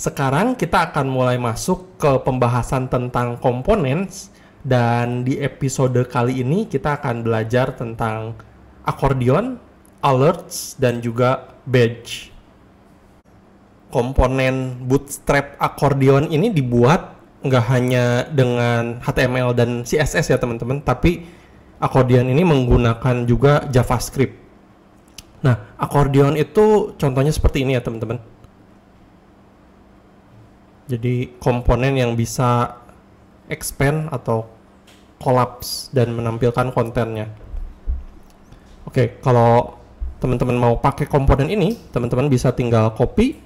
Sekarang kita akan mulai masuk ke pembahasan tentang components, dan di episode kali ini kita akan belajar tentang accordion, alerts, dan juga badge. Komponen Bootstrap accordion ini dibuat nggak hanya dengan HTML dan CSS ya teman-teman, tapi accordion ini menggunakan juga JavaScript. Nah, accordion itu contohnya seperti ini ya teman-teman. Jadi komponen yang bisa expand atau collapse dan menampilkan kontennya. Oke, kalau teman-teman mau pakai komponen ini, teman-teman bisa tinggal copy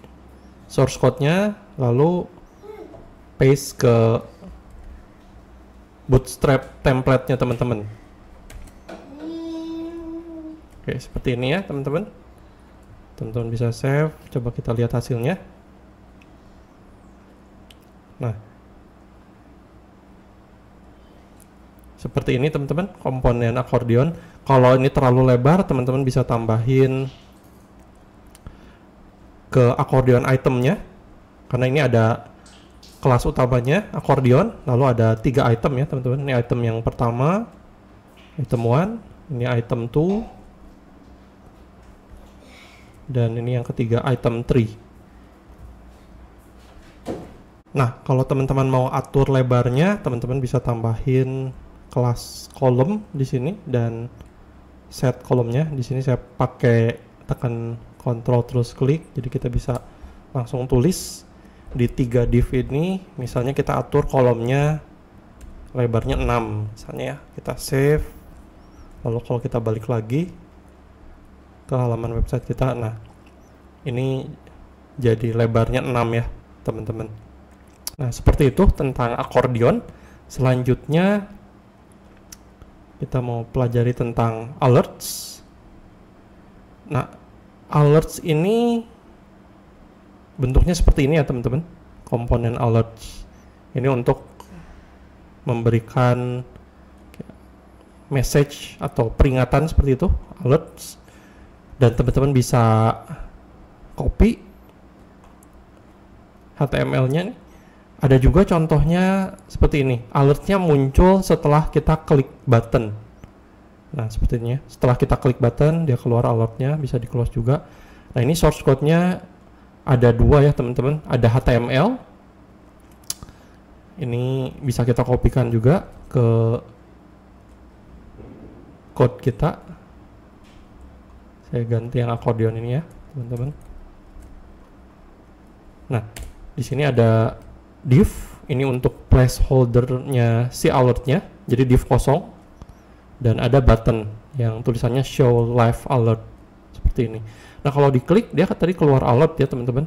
source code-nya, lalu paste ke Bootstrap template-nya teman-teman. Oke, seperti ini ya teman-teman. Teman-teman bisa save, coba kita lihat hasilnya. Nah, seperti ini teman-teman komponen accordion. Kalau ini terlalu lebar, teman-teman bisa tambahin ke accordion itemnya, karena ini ada kelas utamanya accordion, lalu ada 3 item ya teman-teman. Ini item yang pertama, item 1, ini item 2, dan ini yang ketiga item 3. Nah, kalau teman-teman mau atur lebarnya, teman-teman bisa tambahin kelas kolom di sini dan set kolomnya. Di sini saya pakai tekan Ctrl terus klik, jadi kita bisa langsung tulis di 3 div ini. Misalnya kita atur kolomnya lebarnya 6, misalnya ya. Kita save. Lalu kalau kita balik lagi ke halaman website kita, nah ini jadi lebarnya 6 ya teman-teman. Nah, seperti itu tentang accordion. Selanjutnya kita mau pelajari tentang alerts. Nah, alerts ini bentuknya seperti ini ya teman-teman. Komponen alerts ini untuk memberikan message atau peringatan seperti itu, alerts. Dan teman-teman bisa copy HTML-nya nih. Ada juga contohnya seperti ini, alertnya muncul setelah kita klik button. Nah, seperti ini ya, setelah kita klik button dia keluar alertnya, bisa di close juga. Nah, ini source code-nya ada 2 ya teman-teman, ada HTML. Ini bisa kita kopikan juga ke code kita. Saya ganti yang accordion ini ya teman-teman. Nah, di sini ada div, ini untuk placeholder-nya si alertnya, jadi div kosong, dan ada button yang tulisannya show live alert seperti ini. Nah, kalau diklik dia tadi keluar alert ya teman-teman.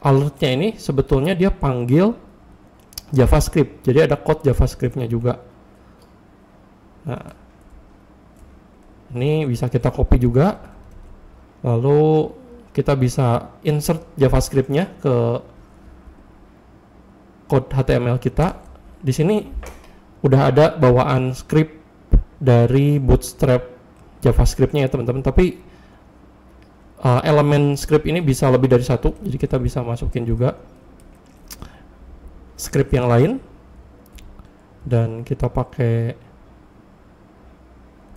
Alertnya ini sebetulnya dia panggil JavaScript, jadi ada code JavaScript-nya juga. Nah, ini bisa kita copy juga, lalu kita bisa insert JavaScript-nya ke code HTML kita. Di sini udah ada bawaan script dari Bootstrap JavaScript-nya ya teman-teman, tapi elemen script ini bisa lebih dari 1, jadi kita bisa masukin juga script yang lain, dan kita pakai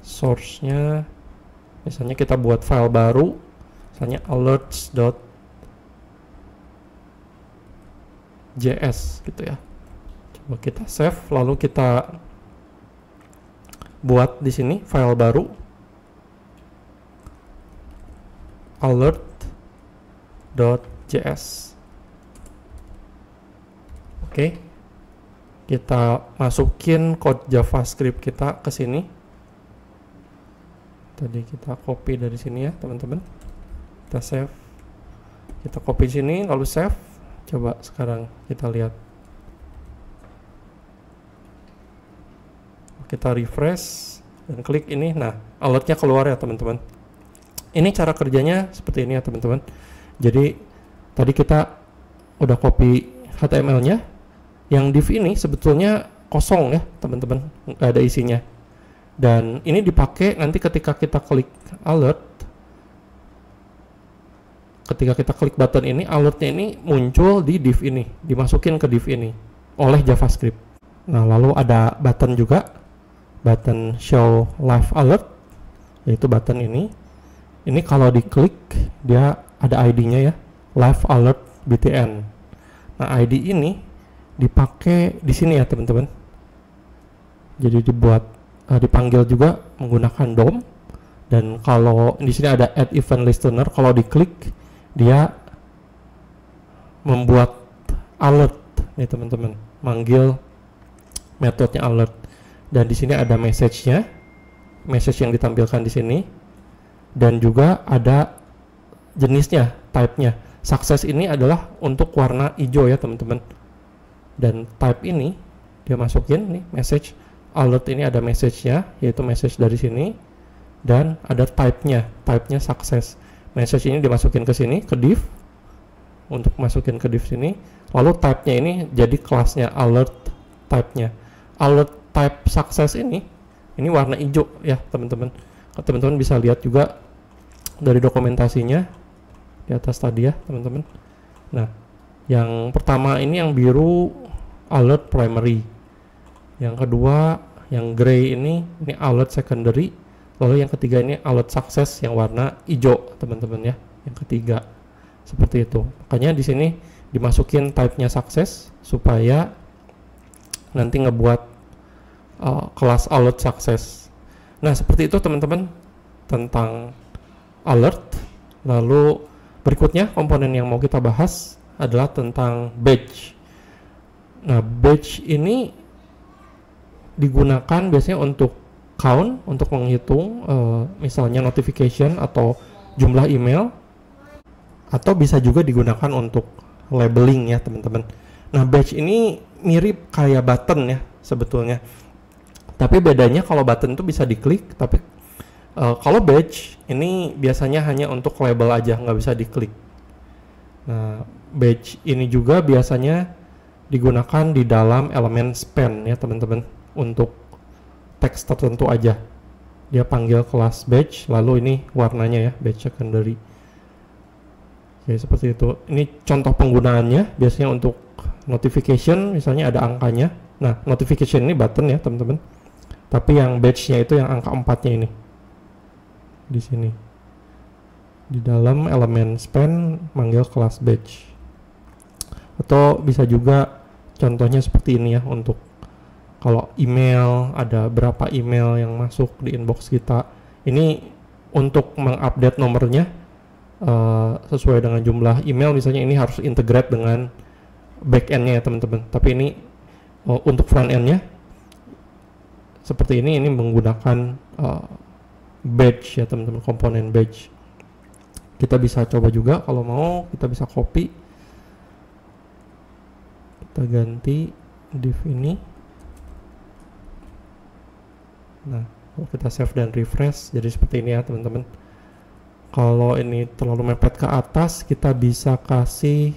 source-nya. Misalnya kita buat file baru, misalnya alerts.js gitu ya. Coba kita save, lalu kita buat di sini file baru, alert.js. Oke, kita masukin code JavaScript kita ke sini. Tadi kita copy dari sini ya teman-teman. Kita save, kita copy sini lalu save. Coba sekarang kita lihat, kita refresh dan klik ini. Nah, alertnya keluar ya teman-teman. Ini cara kerjanya seperti ini ya teman-teman. Jadi tadi kita udah copy HTML-nya, yang div ini sebetulnya kosong ya teman-teman, nggak ada isinya. Dan ini dipakai nanti ketika kita klik alert, ketika kita klik button ini, alertnya ini muncul di div ini, dimasukin ke div ini oleh JavaScript. Nah, lalu ada button juga, button show live alert, yaitu button ini. Ini kalau diklik dia ada ID-nya ya, live alert btn. Nah, ID ini dipakai di sini ya teman-teman. Jadi dipanggil juga menggunakan DOM. Dan kalau di sini ada add event listener, kalau diklik dia membuat alert nih teman-teman, manggil metodenya alert. Dan di sini ada message-nya, message yang ditampilkan di sini, dan juga ada jenisnya, type-nya. Success ini adalah untuk warna hijau ya teman-teman. Dan type ini dia masukin nih message alert, ini ada message-nya, yaitu message dari sini, dan ada type-nya success. Message ini dimasukin ke sini, ke div, untuk masukin ke div sini. Lalu type-nya ini jadi kelasnya alert type-nya. Alert type success ini warna hijau ya teman-teman. Teman-teman bisa lihat juga dari dokumentasinya di atas tadi ya teman-teman. Nah, yang pertama ini yang biru alert primary. Yang kedua yang gray ini alert secondary. Lalu yang ketiga ini alert success yang warna hijau teman-teman ya. Yang ketiga seperti itu. Makanya di sini dimasukin type-nya success supaya nanti ngebuat kelas alert success. Nah, seperti itu teman-teman tentang alert. Lalu berikutnya komponen yang mau kita bahas adalah tentang badge. Nah, badge ini digunakan biasanya untuk count, untuk menghitung misalnya notification atau jumlah email, atau bisa juga digunakan untuk labeling ya teman-teman. Nah, badge ini mirip kayak button ya sebetulnya, tapi bedanya kalau button itu bisa diklik, tapi kalau badge ini biasanya hanya untuk label aja, nggak bisa diklik. Nah, badge ini juga biasanya digunakan di dalam elemen span ya teman-teman, untuk teks tertentu aja. Dia panggil kelas badge, lalu ini warnanya ya, badge secondary. Oke, seperti itu. Ini contoh penggunaannya biasanya untuk notification, misalnya ada angkanya. Nah, notification ini button ya teman-teman, tapi yang badge-nya itu yang angka 4-nya ini di sini, di dalam elemen span manggil kelas badge. Atau bisa juga contohnya seperti ini ya, untuk kalau email, ada berapa email yang masuk di inbox kita, ini untuk mengupdate nomornya sesuai dengan jumlah email, misalnya ini harus integrate dengan backend-nya ya teman-teman. Tapi ini untuk front end-nya seperti ini menggunakan badge ya teman-teman, komponen badge. Kita bisa coba juga kalau mau, kita bisa copy, kita ganti div ini. Nah, kalau kita save dan refresh jadi seperti ini ya teman-teman. Kalau ini terlalu mepet ke atas, kita bisa kasih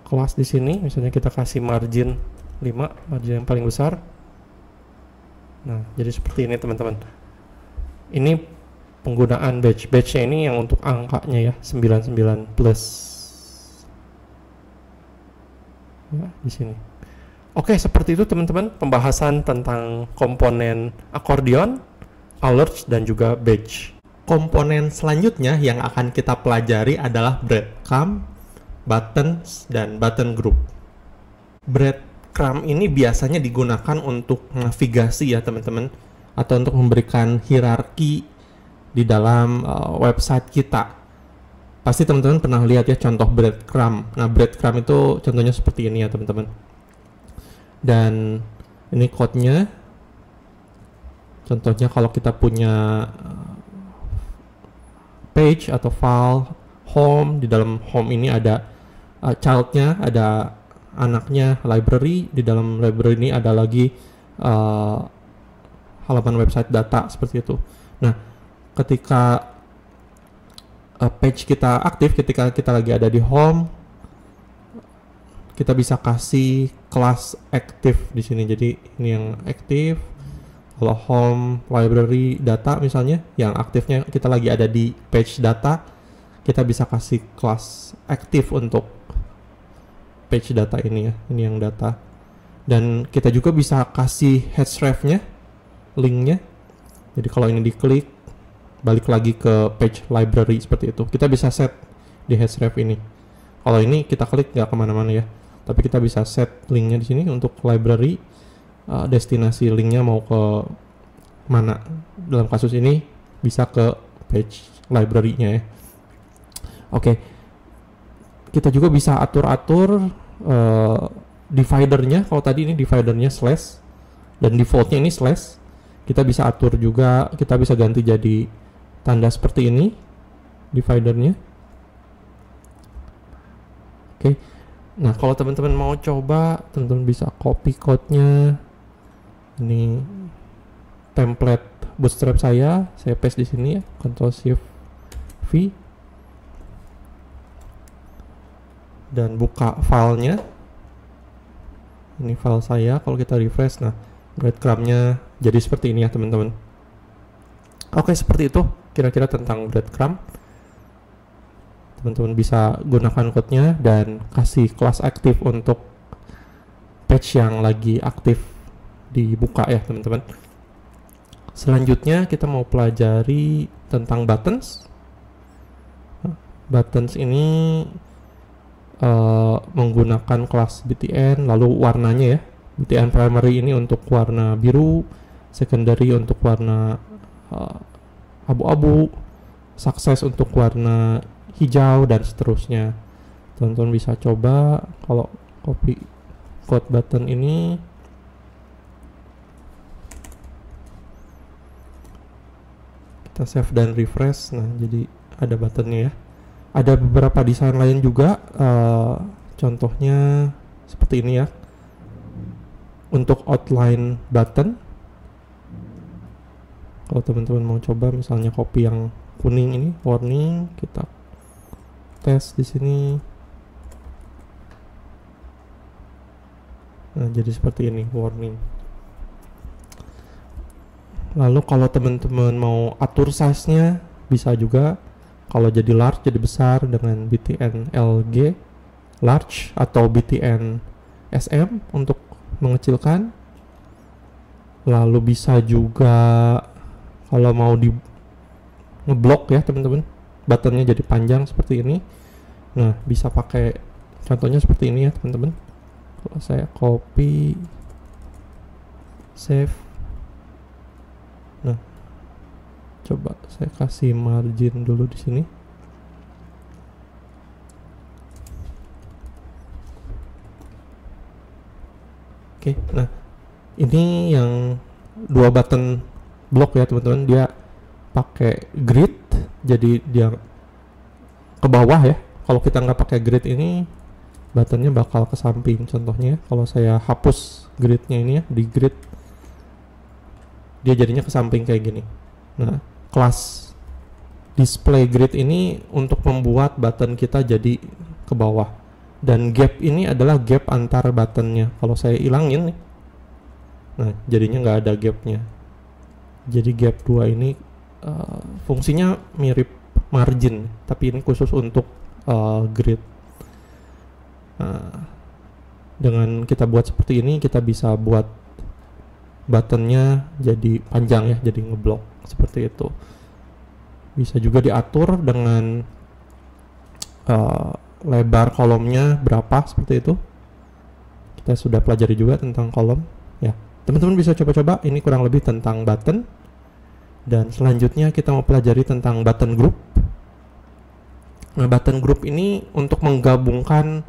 kelas di sini, misalnya kita kasih margin 5, margin yang paling besar. Nah, jadi seperti ini teman-teman. Ini penggunaan badge. Badge-nya ini yang untuk angkanya ya, 99 plus. Ya, di sini. Oke, seperti itu teman-teman pembahasan tentang komponen accordion, alerts, dan juga badge. Komponen selanjutnya yang akan kita pelajari adalah breadcrumb, buttons, dan button group. Breadcrumb ini biasanya digunakan untuk navigasi ya teman-teman, atau untuk memberikan hierarki di dalam website kita. Pasti teman-teman pernah lihat ya contoh breadcrumb. Nah, breadcrumb itu contohnya seperti ini ya teman-teman. Dan ini code-nya. Contohnya kalau kita punya page atau file home, di dalam home ini ada child-nya, ada anaknya, library, di dalam library ini ada lagi halaman website data seperti itu. Nah, ketika page kita aktif, ketika kita lagi ada di home, kita bisa kasih kelas aktif di sini. Jadi ini yang aktif. Kalau home, library, data misalnya, yang aktifnya kita lagi ada di page data, kita bisa kasih kelas active untuk page data ini ya, ini yang data. Dan kita juga bisa kasih href-nya, linknya. Jadi kalau ini diklik, balik lagi ke page library seperti itu. Kita bisa set di href ini. Kalau ini kita klik nggak kemana-mana ya, tapi kita bisa set linknya di sini untuk library. Destinasi linknya mau ke mana? Dalam kasus ini bisa ke page library-nya ya. Oke, kita juga bisa atur-atur dividernya. Kalau tadi ini dividernya slash dan defaultnya ini slash. Kita bisa atur juga, kita bisa ganti jadi tanda seperti ini dividernya. Oke, nah kalau teman-teman mau coba, teman-teman bisa copy code-nya. Ini template Bootstrap saya paste di sini ya, Ctrl Shift V. Dan buka filenya. Ini file saya, kalau kita refresh, nah breadcrumb-nya jadi seperti ini ya teman-teman. Oke, seperti itu kira-kira tentang breadcrumb. Teman-teman bisa gunakan code-nya dan kasih kelas aktif untuk page yang lagi aktif dibuka ya teman-teman. Selanjutnya kita mau pelajari tentang buttons. Buttons ini menggunakan kelas btn, lalu warnanya ya. btn primary ini untuk warna biru, secondary untuk warna abu-abu, success untuk warna hijau, dan seterusnya. Teman-teman bisa coba kalau copy code button ini. Kita save dan refresh. Nah, jadi ada buttonnya ya. Ada beberapa desain lain juga, contohnya seperti ini ya. Untuk outline button, kalau teman-teman mau coba misalnya copy yang kuning ini, warning, kita tes di sini. Nah, jadi seperti ini, warning. Lalu kalau teman-teman mau atur size-nya, bisa juga. Kalau jadi large, jadi besar dengan btn LG large, atau btn SM untuk mengecilkan. Lalu bisa juga kalau mau di ngeblok ya teman-teman, buttonnya jadi panjang seperti ini. Nah, bisa pakai contohnya seperti ini ya teman-teman. Kalau saya copy, save. Nah, coba saya kasih margin dulu di sini. Oke, nah ini yang dua button block ya teman-teman. Dia pakai grid, jadi dia ke bawah ya. Kalau kita nggak pakai grid ini, buttonnya bakal ke samping. Contohnya, kalau saya hapus gridnya ini ya, di grid, dia jadinya ke samping kayak gini. Nah, kelas display grid ini untuk membuat button kita jadi ke bawah. Dan gap ini adalah gap antar buttonnya. Kalau saya ilangin nih, nah jadinya nggak ada gapnya. Jadi gap 2 ini fungsinya mirip margin, tapi ini khusus untuk grid. Dengan kita buat seperti ini, kita bisa buat buttonnya jadi panjang ya, jadi ngeblok seperti itu. Bisa juga diatur dengan lebar kolomnya berapa, seperti itu. Kita sudah pelajari juga tentang kolom ya. Teman-teman bisa coba-coba. Ini kurang lebih tentang button. Dan selanjutnya kita mau pelajari tentang button group. Nah, button group ini untuk menggabungkan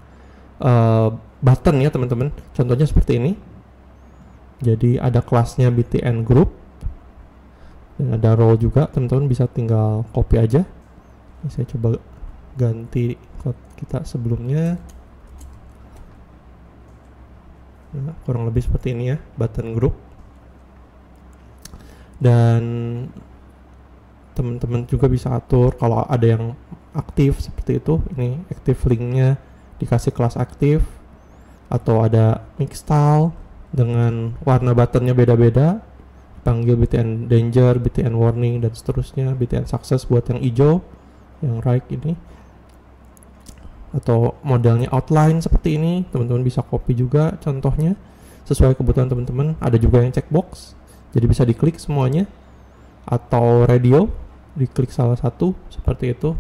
button ya teman-teman. Contohnya seperti ini. Jadi ada kelasnya btn group dan ada role juga. Teman-teman bisa tinggal copy aja. Ini saya coba ganti code kita sebelumnya. Nah, kurang lebih seperti ini ya, button group. Dan teman-teman juga bisa atur kalau ada yang aktif seperti itu. Ini active linknya dikasih kelas aktif, atau ada mix style dengan warna buttonnya beda-beda, panggil btn danger, btn warning, dan seterusnya. Btn success buat yang hijau yang right ini, atau modelnya outline seperti ini, teman-teman bisa copy juga contohnya sesuai kebutuhan teman-teman. Ada juga yang checkbox, jadi bisa diklik semuanya, atau radio, diklik salah satu seperti itu,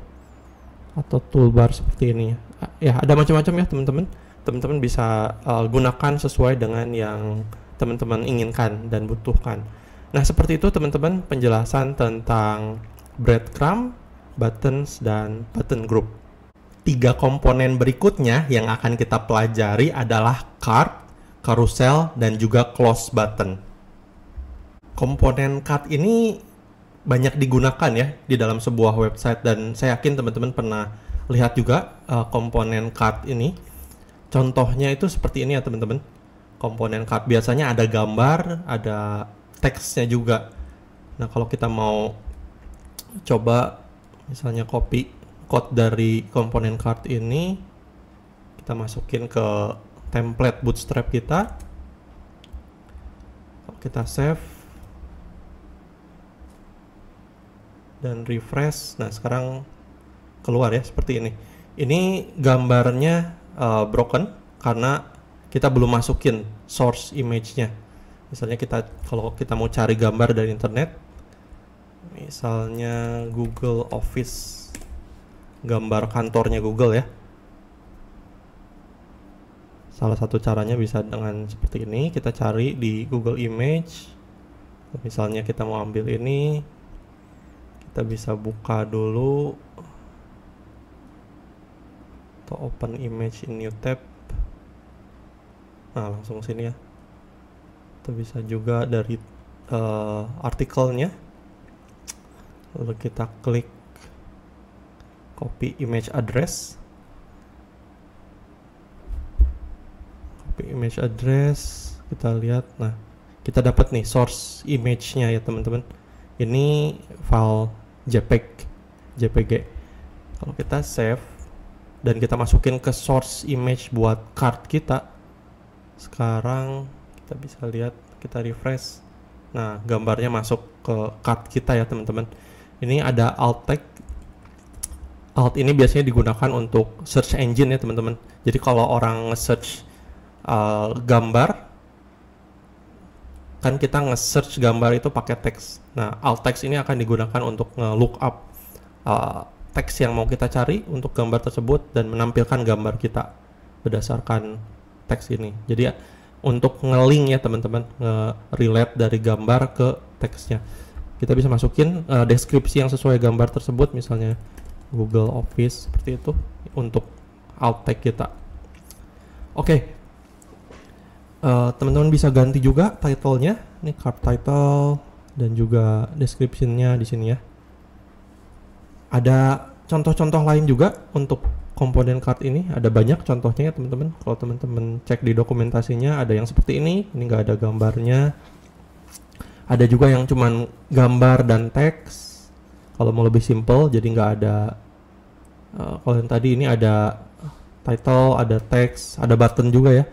atau toolbar seperti ini ya. Ada macam-macam ya teman-teman. Teman-teman bisa gunakan sesuai dengan yang teman-teman inginkan dan butuhkan. Nah, seperti itu teman-teman penjelasan tentang breadcrumb, buttons, dan button group. 3 komponen berikutnya yang akan kita pelajari adalah card, carousel, dan juga close button. Komponen card ini banyak digunakan ya di dalam sebuah website, dan saya yakin teman-teman pernah lihat juga komponen card ini. Contohnya itu seperti ini ya teman-teman. Komponen card biasanya ada gambar, ada teksnya juga. Nah, kalau kita mau coba misalnya copy code dari komponen card ini, kita masukin ke template Bootstrap kita. Kita save dan refresh. Nah, sekarang keluar ya seperti ini. Ini gambarnya broken karena kita belum masukin source image-nya. Misalnya kalau kita mau cari gambar dari internet, misalnya Google Office, gambar kantornya Google ya. Salah satu caranya bisa dengan seperti ini, kita cari di Google Image. Misalnya kita mau ambil ini, kita bisa buka dulu atau open image in new tab. Nah, langsung sini ya. Kita bisa juga dari artikelnya, lalu kita klik copy image address, kita lihat. Nah, kita dapat nih source image-nya ya teman-teman. Ini file JPG. Kalau kita save dan kita masukin ke source image buat card kita, sekarang kita bisa lihat, kita refresh. Nah, gambarnya masuk ke card kita ya teman-teman. Ini ada alt tag. Alt ini biasanya digunakan untuk search engine ya teman-teman. Jadi kalau orang nge-search gambar, kan kita nge-search gambar itu pakai teks. Nah, alt text ini akan digunakan untuk nge-look up teks yang mau kita cari untuk gambar tersebut dan menampilkan gambar kita berdasarkan teks ini. Jadi untuk nge-link ya teman-teman, nge-relate dari gambar ke teksnya. Kita bisa masukin deskripsi yang sesuai gambar tersebut, misalnya Google Office seperti itu untuk alt tag kita. Oke. Teman-teman bisa ganti juga title-nya, ini card title dan juga description-nya di sini ya. Ada contoh-contoh lain juga untuk komponen card ini, ada banyak contohnya ya teman-teman. Kalau teman-teman cek di dokumentasinya ada yang seperti ini nggak ada gambarnya. Ada juga yang cuman gambar dan teks. Kalau mau lebih simple, jadi nggak ada. Kalau yang tadi ini ada title, ada teks, ada button juga ya.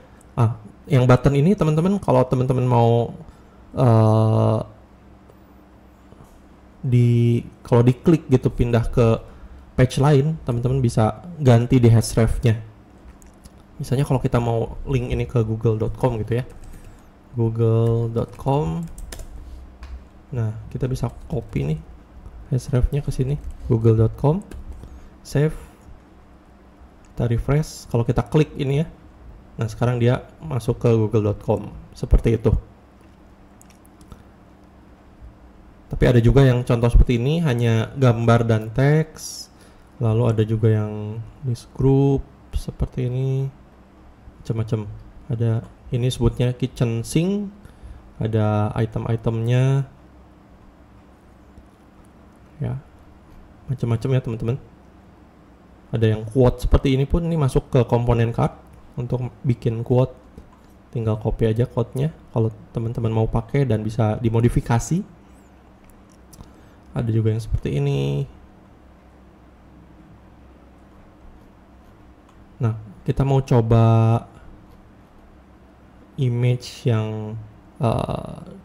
Yang button ini teman-teman, kalau teman-teman mau kalau diklik gitu pindah ke page lain, teman-teman bisa ganti di href-nya. Misalnya kalau kita mau link ini ke google.com gitu ya, google.com. Nah, kita bisa copy nih href-nya ke sini, google.com, save, kita refresh. Kalau kita klik ini ya, nah sekarang dia masuk ke google.com seperti itu. Tapi ada juga yang contoh seperti ini, hanya gambar dan teks. Lalu ada juga yang list group seperti ini, macam-macam. Ada ini sebutnya kitchen sink, ada item-itemnya ya, macam-macam ya teman-teman. Ada yang quote seperti ini pun, ini masuk ke komponen card. Untuk bikin quote tinggal copy aja quote-nya kalau teman-teman mau pakai dan bisa dimodifikasi. Ada juga yang seperti ini. Nah, kita mau coba image yang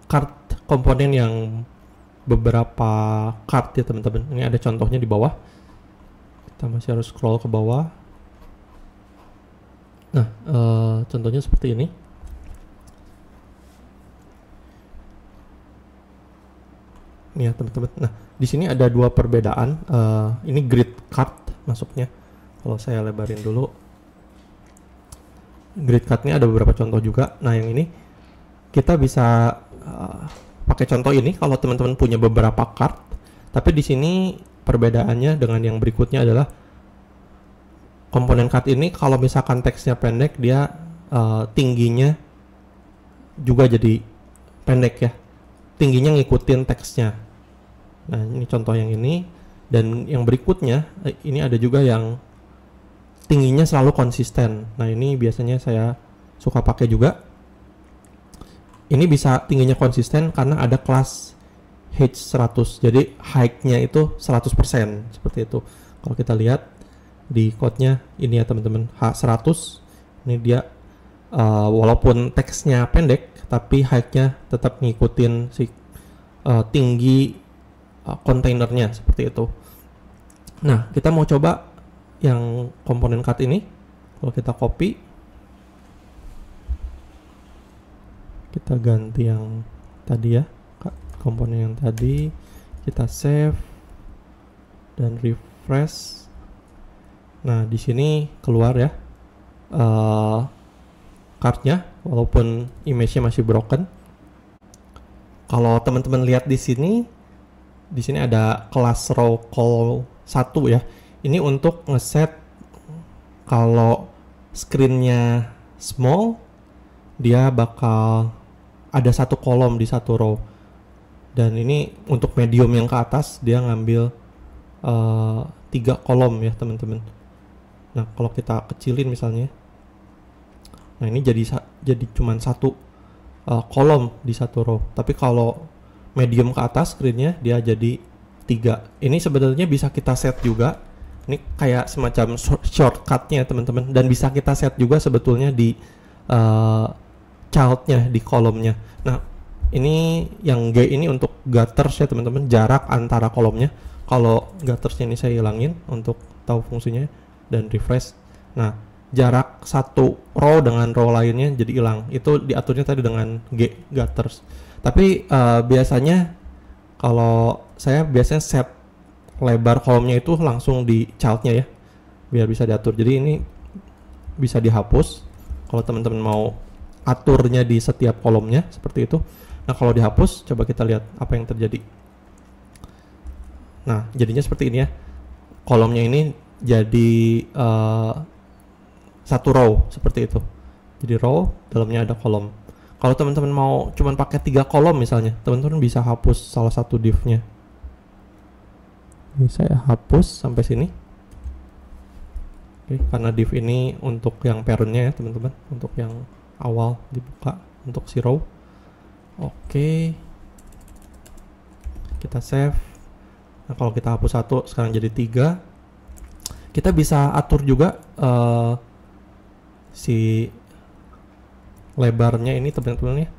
card komponen yang beberapa card ya teman-teman. Ini ada contohnya di bawah. Kita masih harus scroll ke bawah. Nah, contohnya seperti ini. Ini ya teman-teman. Nah, di sini ada dua perbedaan. Ini grid card masuknya. Kalau saya lebarin dulu, grid card-nya ada beberapa contoh juga. Nah, yang ini kita bisa pakai contoh ini kalau teman-teman punya beberapa card. Tapi di sini perbedaannya dengan yang berikutnya adalah komponen card ini kalau misalkan teksnya pendek, dia tingginya juga jadi pendek ya. Tingginya ngikutin teksnya. Nah, ini contoh yang ini. Dan yang berikutnya, ini ada juga yang tingginya selalu konsisten. Nah, ini biasanya saya suka pakai juga. Ini bisa tingginya konsisten karena ada kelas H100. Jadi height-nya itu 100%. Seperti itu. Kalau kita lihat di code-nya, ini ya teman-teman, H100. Ini dia walaupun teksnya pendek, tapi height-nya tetap ngikutin si tinggi kontainernya, seperti itu. Nah, kita mau coba yang komponen card ini. Kalau kita copy, kita ganti yang tadi ya, komponen yang tadi, kita save dan refresh. Nah, di sini keluar ya cardnya, walaupun image-nya masih broken. Kalau teman-teman lihat di sini ada kelas row call 1 ya. Ini untuk ngeset kalau screen-nya small, dia bakal ada satu kolom di satu row. Dan ini untuk medium yang ke atas, dia ngambil 3 kolom ya teman-teman. Nah, kalau kita kecilin misalnya, nah ini jadi cuman satu kolom di satu row. Tapi kalau medium ke atas screen-nya, dia jadi 3. Ini sebenarnya bisa kita set juga. Ini kayak semacam shortcut-nya teman-teman. Dan bisa kita set juga sebetulnya di child-nya, di kolomnya. Nah, ini yang G ini untuk gutters ya teman-teman, jarak antara kolomnya. Kalau guttersnya ini saya hilangin untuk tahu fungsinya dan refresh. Nah, jarak satu row dengan row lainnya jadi hilang. Itu diaturnya tadi dengan G, gutters. Tapi biasanya kalau saya biasanya set lebar kolomnya itu langsung di child-nya ya, biar bisa diatur. Jadi ini bisa dihapus kalau teman-teman mau aturnya di setiap kolomnya seperti itu. Nah, kalau dihapus, coba kita lihat apa yang terjadi. Nah, jadinya seperti ini ya. Kolomnya ini jadi satu row seperti itu. Jadi row, dalamnya ada kolom. Kalau teman-teman mau cuman pakai 3 kolom misalnya, teman-teman bisa hapus salah satu div-nya. Ini saya hapus sampai sini. Oke, karena div ini untuk yang parent-nya ya teman-teman, untuk yang awal dibuka untuk si row. Oke, kita save. Nah, kalau kita hapus satu, sekarang jadi 3. Kita bisa atur juga si lebarnya ini teman-teman ya.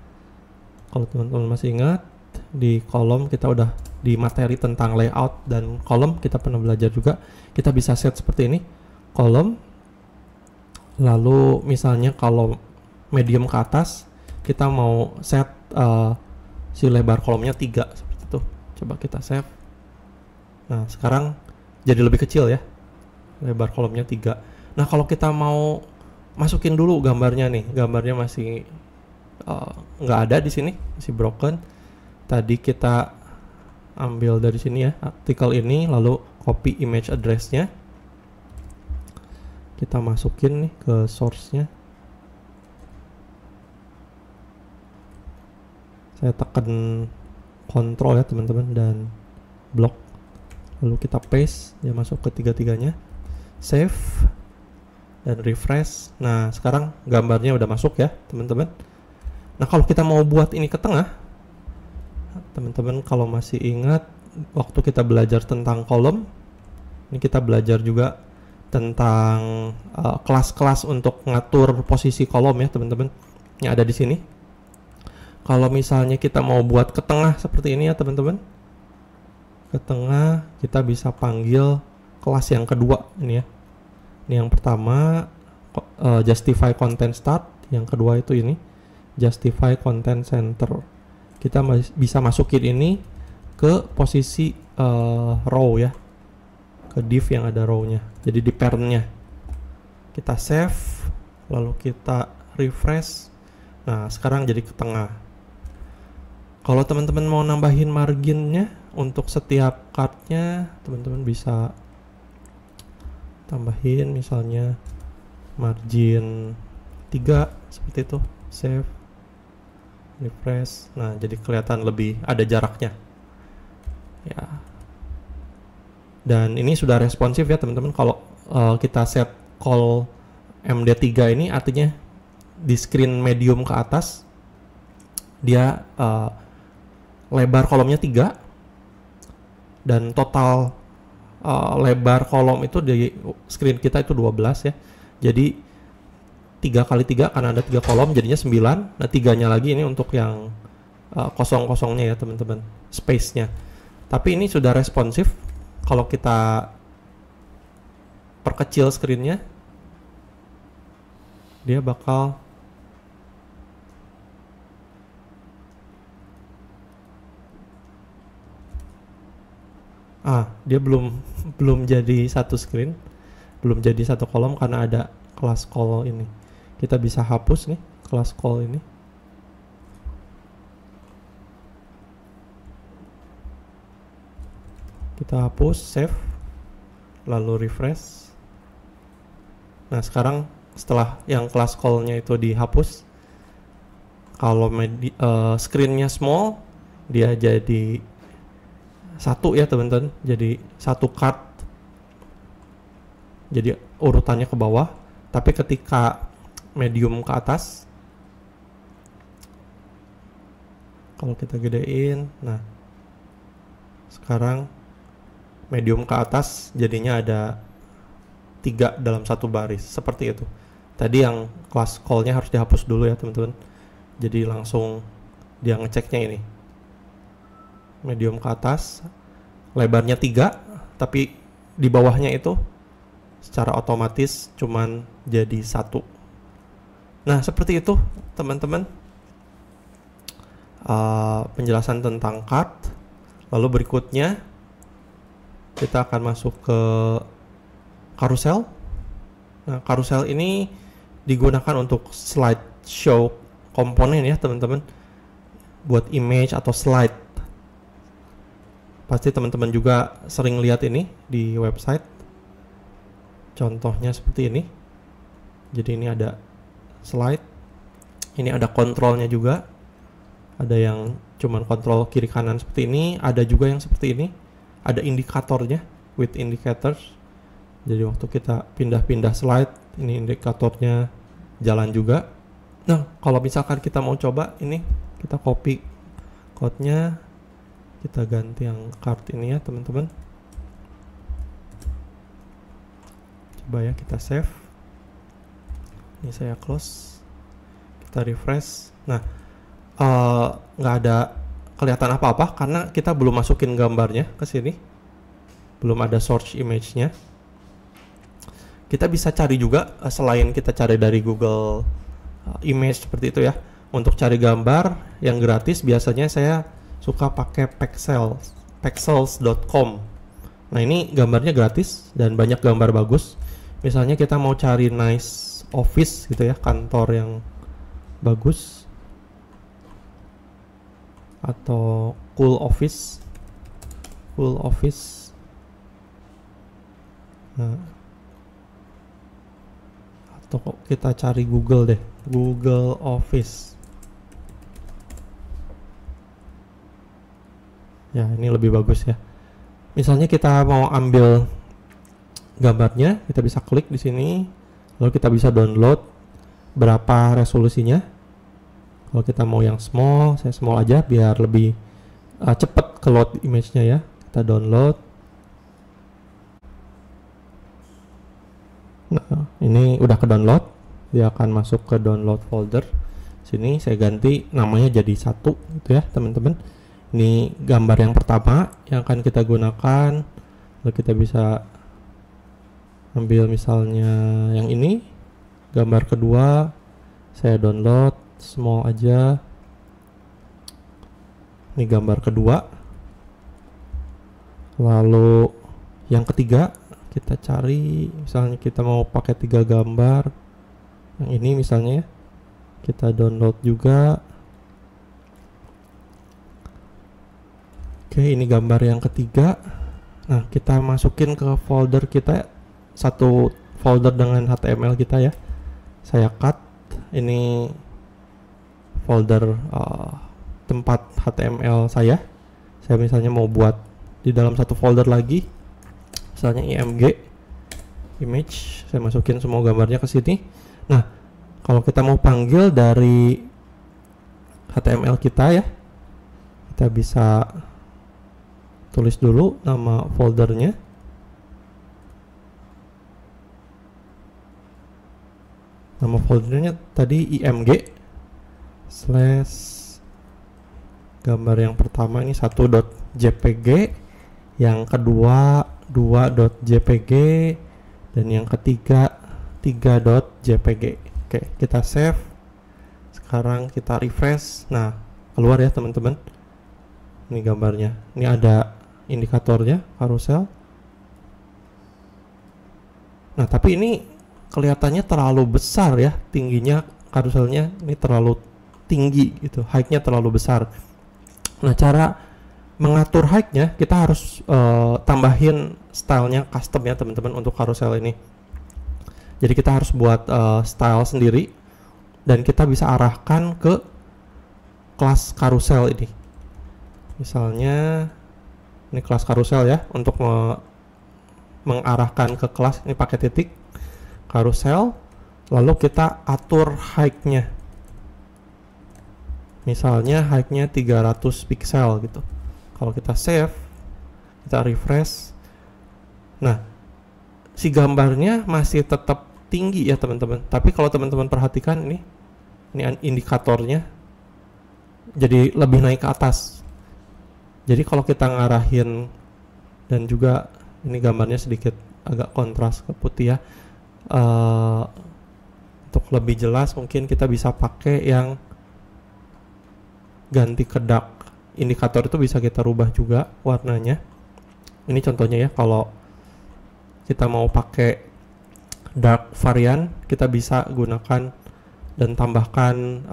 Kalau teman-teman masih ingat, di kolom kita udah di materi tentang layout dan kolom kita pernah belajar juga. Kita bisa set seperti ini, kolom. Lalu misalnya kalau medium ke atas, kita mau set si lebar kolomnya 3 seperti itu. Coba kita save. Nah, sekarang jadi lebih kecil ya, lebar kolomnya 3. Nah, kalau kita mau masukin dulu gambarnya nih, gambarnya masih nggak ada di sini, masih broken. Tadi kita ambil dari sini ya, artikel ini, lalu copy image address-nya, kita masukin nih ke source-nya. Saya tekan Ctrl ya teman-teman dan block, lalu kita paste, dia masuk ke tiga-tiganya. Save dan refresh. Nah, sekarang gambarnya udah masuk ya teman-teman. Nah, kalau kita mau buat ini ke tengah, teman-teman kalau masih ingat waktu kita belajar tentang kolom, ini kita belajar juga tentang kelas-kelas untuk ngatur posisi kolom ya teman-teman, yang ada di sini. Kalau misalnya kita mau buat ke tengah seperti ini ya teman-teman, ke tengah kita bisa panggil kelas yang kedua ini ya. Ini yang pertama justify content start, yang kedua itu ini justify content center. Kita bisa masukin ini ke posisi row ya, ke div yang ada row-nya, jadi di parent-nya. Kita save, lalu kita refresh. Nah sekarang jadi ke tengah. Kalau teman-teman mau nambahin marginnya untuk setiap card-nya, teman-teman bisa tambahin misalnya margin 3 seperti itu. Save, refresh. Nah jadi kelihatan lebih ada jaraknya ya. Dan ini sudah responsif ya teman-teman. Kalau kita set call MD3 ini artinya di screen medium ke atas dia lebar kolomnya 3 dan total lebar kolom itu di screen kita itu 12 ya. Jadi 3 kali 3 karena ada 3 kolom jadinya 9. Nah 3-nya lagi ini untuk yang kosong-kosongnya ya teman-teman, space-nya. Tapi ini sudah responsif. Kalau kita perkecil screen-nya, dia bakal dia belum jadi satu screen, belum jadi satu kolom karena ada class call ini. Kita bisa hapus nih class call ini. Kita hapus, save, lalu refresh. Nah sekarang setelah yang class call-nya itu dihapus, kalau screen-nya small, dia jadi satu ya teman-teman, jadi satu card, jadi urutannya ke bawah. Tapi ketika medium ke atas, kalau kita gedein, nah sekarang medium ke atas jadinya ada 3 dalam satu baris seperti itu. Tadi yang class call-nya harus dihapus dulu ya teman-teman. Jadi langsung dia ngeceknya ini medium ke atas, lebarnya 3, tapi di bawahnya itu secara otomatis cuman jadi 1. Nah seperti itu teman-teman penjelasan tentang card. Lalu berikutnya kita akan masuk ke carousel. Nah carousel ini digunakan untuk slideshow komponen ya teman-teman, buat image atau slide. Pasti teman-teman juga sering lihat ini di website. Contohnya seperti ini. Jadi ini ada slide. Ini ada kontrolnya juga. Ada yang cuman kontrol kiri kanan seperti ini. Ada juga yang seperti ini. Ada indikatornya, with indicators. Jadi waktu kita pindah-pindah slide, ini indikatornya jalan juga. Nah, kalau misalkan kita mau coba ini, kita copy code-nya. Kita ganti yang card ini ya teman-teman. Coba ya kita save. Ini saya close. Kita refresh. Nah nggak ada kelihatan apa-apa karena kita belum masukin gambarnya ke sini. Belum ada source image-nya. Kita bisa cari juga selain kita cari dari Google Image seperti itu ya. Untuk cari gambar yang gratis biasanya saya suka pakai pexels.com. Nah ini gambarnya gratis dan banyak gambar bagus. Misalnya kita mau cari nice office gitu ya, kantor yang bagus, atau cool office. Nah, atau kita cari Google deh, Google Office. Ya ini lebih bagus ya. Misalnya kita mau ambil gambarnya, kita bisa klik di sini, lalu kita bisa download berapa resolusinya. Kalau kita mau yang small, saya small aja biar lebih cepat ke load image-nya ya. Kita download. Nah, ini udah ke download, dia akan masuk ke download folder. Sini saya ganti namanya jadi 1 gitu ya teman-teman. Ini gambar yang pertama yang akan kita gunakan. Lalu kita bisa ambil misalnya yang ini, gambar kedua, saya download small aja. Ini gambar kedua. Lalu yang ketiga kita cari, misalnya kita mau pakai 3 gambar. Yang ini misalnya kita download juga. Oke, ini gambar yang ketiga. Nah, kita masukin ke folder kita, satu folder dengan HTML kita ya. Saya cut ini folder tempat HTML saya misalnya mau buat di dalam satu folder lagi, misalnya img image, saya masukin semua gambarnya ke sini. Nah, kalau kita mau panggil dari HTML kita ya, kita bisa tulis dulu nama foldernya. Nama foldernya tadi img slash gambar yang pertama ini 1.jpg, yang kedua 2.jpg, dan yang ketiga 3.jpg. Oke, kita save. Sekarang kita refresh. Nah, keluar ya teman-teman. Ini gambarnya. Ini ada indikatornya, carousel. Nah, tapi ini kelihatannya terlalu besar ya, tingginya carouselnya ini terlalu tinggi gitu, height-nya terlalu besar. Nah, cara mengatur height-nya kita harus tambahin stylenya custom ya teman-teman untuk carousel ini. Jadi kita harus buat style sendiri dan kita bisa arahkan ke kelas carousel ini. Misalnya ini kelas carousel ya, untuk mengarahkan ke kelas ini pakai titik carousel, lalu kita atur height-nya. Misalnya height-nya 300 pixel gitu. Kalau kita save, kita refresh. Nah, si gambarnya masih tetap tinggi ya teman-teman. Tapi kalau teman-teman perhatikan ini indikatornya jadi lebih naik ke atas. Jadi kalau kita ngarahin, dan juga ini gambarnya sedikit agak kontras ke putih ya. Untuk lebih jelas mungkin kita bisa pakai yang ganti ke dark. Indikator itu bisa kita rubah juga warnanya. Ini contohnya ya, kalau kita mau pakai dark varian, kita bisa gunakan dan tambahkan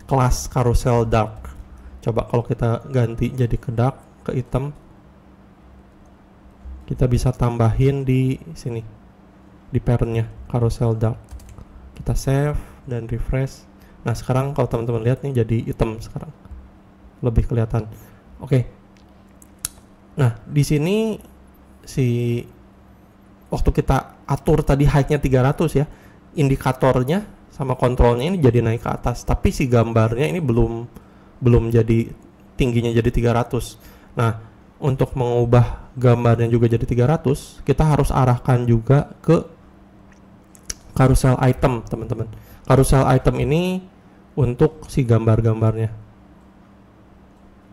kelas carousel dark. Coba kalau kita ganti jadi ke dark, ke hitam, kita bisa tambahin di sini, di parentnya carousel dark. Kita save dan refresh. Nah, sekarang kalau teman-teman lihat nih jadi hitam sekarang, lebih kelihatan. Oke. Nah, di sini waktu kita atur tadi height-nya 300 ya, indikatornya sama kontrolnya ini jadi naik ke atas, tapi si gambarnya ini belum jadi tingginya jadi 300. Nah, untuk mengubah gambarnya juga jadi 300, kita harus arahkan juga ke carousel item, teman-teman. Carousel item ini untuk si gambar-gambarnya.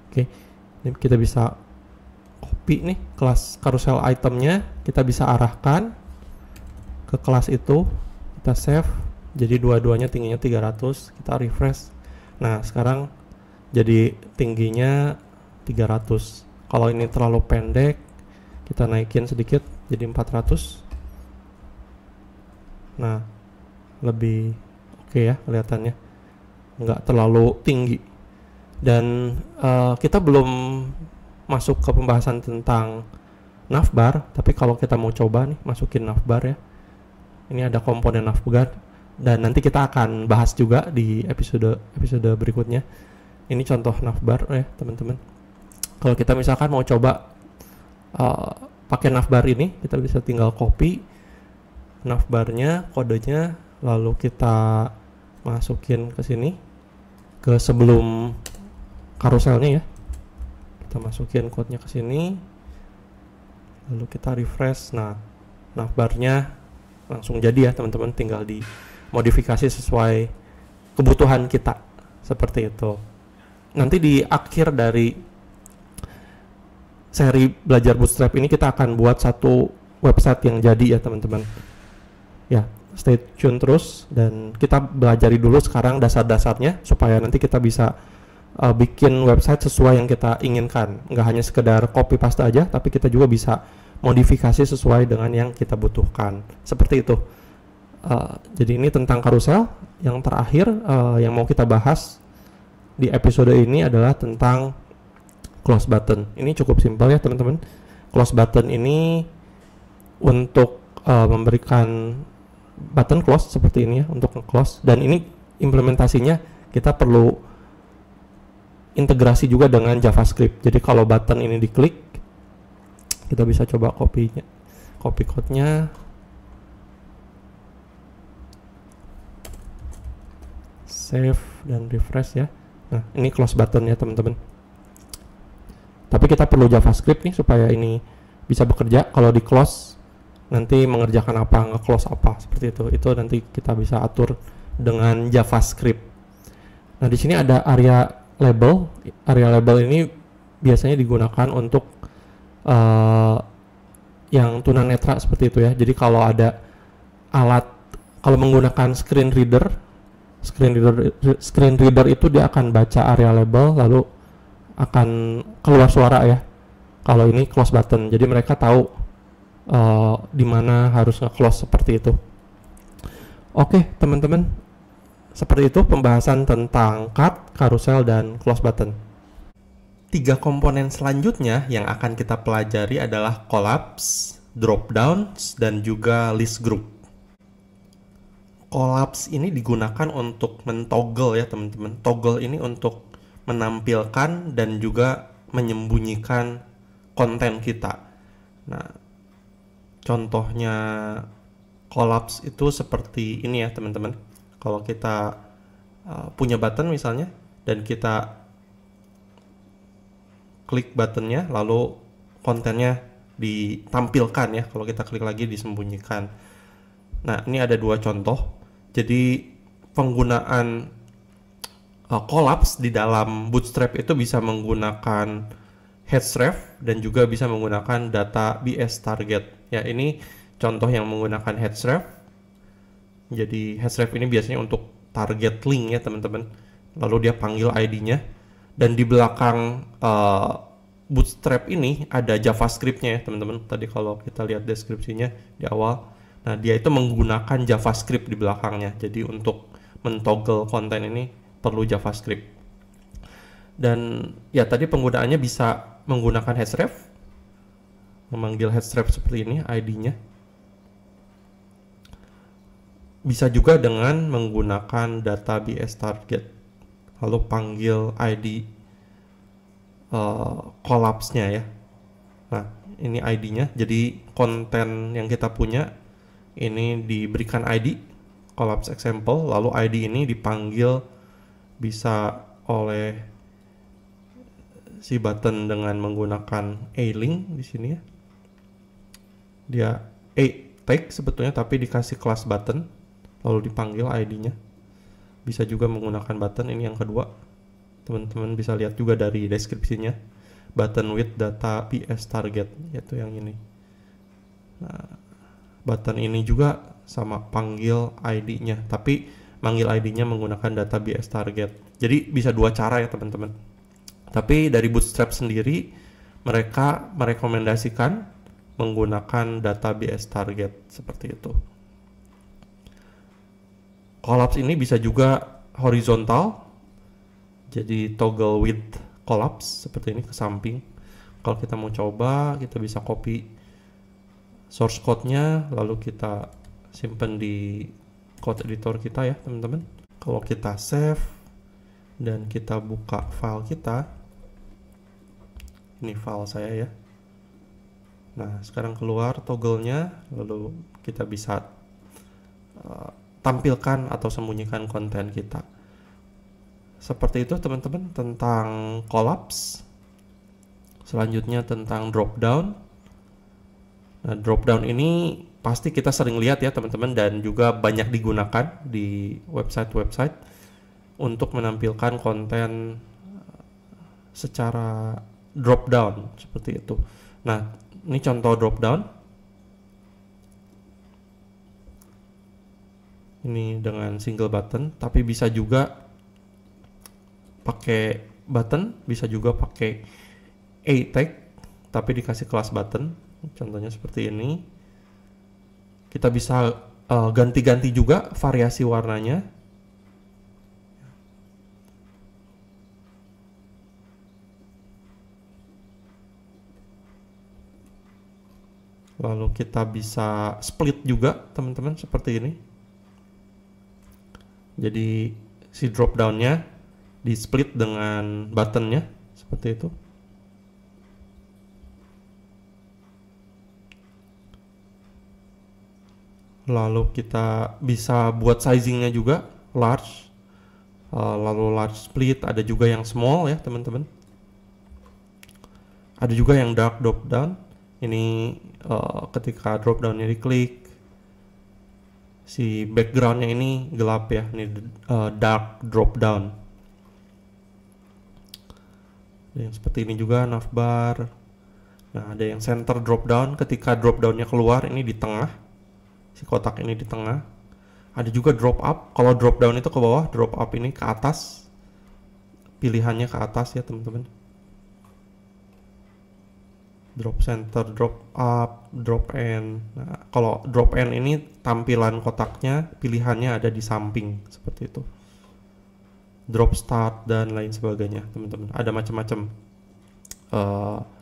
Oke, ini kita bisa copy nih kelas carousel itemnya, kita bisa arahkan ke kelas itu, kita save, jadi dua-duanya tingginya 300, kita refresh. Nah, sekarang jadi tingginya 300. Kalau ini terlalu pendek, kita naikin sedikit jadi 400. Nah, lebih oke ya kelihatannya, nggak terlalu tinggi. Dan kita belum masuk ke pembahasan tentang navbar, tapi kalau kita mau coba nih masukin navbar ya, ini ada komponen navbar, dan nanti kita akan bahas juga di episode berikutnya. Ini contoh navbar ya teman-teman. Kalau kita misalkan mau coba pakai navbar ini, kita bisa tinggal copy navbarnya, kodenya, lalu kita masukin ke sini, ke sebelum carouselnya ya. Kita masukin kodenya ke sini, lalu kita refresh. Nah, navbarnya langsung jadi ya teman-teman, tinggal dimodifikasi sesuai kebutuhan kita, seperti itu. Nanti di akhir dari seri belajar Bootstrap ini kita akan buat satu website yang jadi ya teman-teman. Ya, stay tune terus dan kita belajari dulu sekarang dasar-dasarnya supaya nanti kita bisa bikin website sesuai yang kita inginkan. Nggak hanya sekedar copy paste aja, tapi kita juga bisa modifikasi sesuai dengan yang kita butuhkan. Seperti itu. Jadi ini tentang carousel. Yang terakhir yang mau kita bahas di episode ini adalah tentang close button. Ini cukup simpel ya teman-teman. Close button ini untuk memberikan button close seperti ini ya, untuk nge-close, dan ini implementasinya kita perlu integrasi juga dengan JavaScript. Jadi kalau button ini diklik, kita bisa coba copy code-nya, save dan refresh ya. Nah, ini close button ya teman-teman. Tapi kita perlu JavaScript nih supaya ini bisa bekerja. Kalau di close nanti mengerjakan apa, nge-close apa, seperti itu. Itu nanti kita bisa atur dengan JavaScript. Nah, di sini ada area label. Area label ini biasanya digunakan untuk yang tunanetra seperti itu ya. Jadi kalau ada kalau menggunakan screen reader itu dia akan baca area label lalu akan keluar suara ya. Kalau ini close button, jadi mereka tahu di mana harus nge-close seperti itu. Oke, teman-teman, seperti itu pembahasan tentang cut, carousel, dan close button. 3 komponen selanjutnya yang akan kita pelajari adalah collapse, drop downs, dan juga list group. Collapse ini digunakan untuk mentoggle ya teman-teman. Toggle ini untuk menampilkan dan juga menyembunyikan konten kita. Nah, contohnya collapse itu seperti ini ya teman-teman. Kalau kita punya button misalnya dan kita klik buttonnya lalu kontennya ditampilkan ya, kalau kita klik lagi disembunyikan. Nah, ini ada 2 contoh. Jadi penggunaan collapse di dalam Bootstrap itu bisa menggunakan href dan juga bisa menggunakan data BS target. Ya, ini contoh yang menggunakan href. Jadi href ini biasanya untuk target link ya teman-teman. Lalu dia panggil ID-nya dan di belakang Bootstrap ini ada JavaScript-nya ya teman-teman. Tadi kalau kita lihat deskripsinya di awal, nah dia itu menggunakan JavaScript di belakangnya. Jadi untuk mentoggle konten ini perlu JavaScript. Dan ya tadi penggunaannya bisa menggunakan href, memanggil href seperti ini ID-nya. Bisa juga dengan menggunakan data BS target, lalu panggil ID collapse-nya ya. Nah, ini ID-nya. Jadi konten yang kita punya ini diberikan ID collapse example, lalu ID ini dipanggil bisa oleh si button dengan menggunakan a-link di sini ya. Dia a-tag sebetulnya tapi dikasih kelas button lalu dipanggil ID-nya. Bisa juga menggunakan button, ini yang kedua. Teman-teman bisa lihat juga dari deskripsinya. Button with data BS target, yaitu yang ini. Nah, button ini juga sama panggil ID-nya, tapi manggil ID-nya menggunakan data BS target. Jadi bisa 2 cara ya teman-teman. Tapi dari Bootstrap sendiri mereka merekomendasikan menggunakan data BS target seperti itu. Collapse ini bisa juga horizontal, jadi toggle with collapse seperti ini ke samping. Kalau kita mau coba, kita bisa copy source code-nya, lalu kita simpan di code editor kita ya teman-teman. Kalau kita save dan kita buka file kita, ini file saya ya. Nah, sekarang keluar toggle-nya, lalu kita bisa tampilkan atau sembunyikan konten kita. Seperti itu teman-teman tentang collapse. Selanjutnya tentang drop down. Nah, drop down ini pasti kita sering lihat ya teman-teman dan juga banyak digunakan di website-website untuk menampilkan konten secara drop down seperti itu. Nah, ini contoh drop down. Ini dengan single button, tapi bisa juga pakai button, bisa juga pakai A tag, tapi dikasih kelas button. Contohnya seperti ini. Kita bisa ganti-ganti juga variasi warnanya. Lalu kita bisa split juga teman-teman seperti ini. Jadi si drop down-nya di split dengan button-nya seperti itu. Lalu kita bisa buat sizing-nya juga large. Lalu large split, ada juga yang small ya teman-teman. Ada juga yang dark drop down. Ini ketika drop down-nya diklik, si background-nya ini gelap ya, ini dark drop down. Ada yang seperti ini juga navbar. Nah, ada yang center drop down, ketika drop down-nya keluar ini di tengah, si kotak ini di tengah. Ada juga drop up, kalau drop down itu ke bawah, drop up ini ke atas, pilihannya ke atas ya teman-teman. Drop center, drop up, drop end. Nah, kalau drop end ini tampilan kotaknya, pilihannya ada di samping seperti itu. Drop start dan lain sebagainya, teman-teman. Ada macam-macam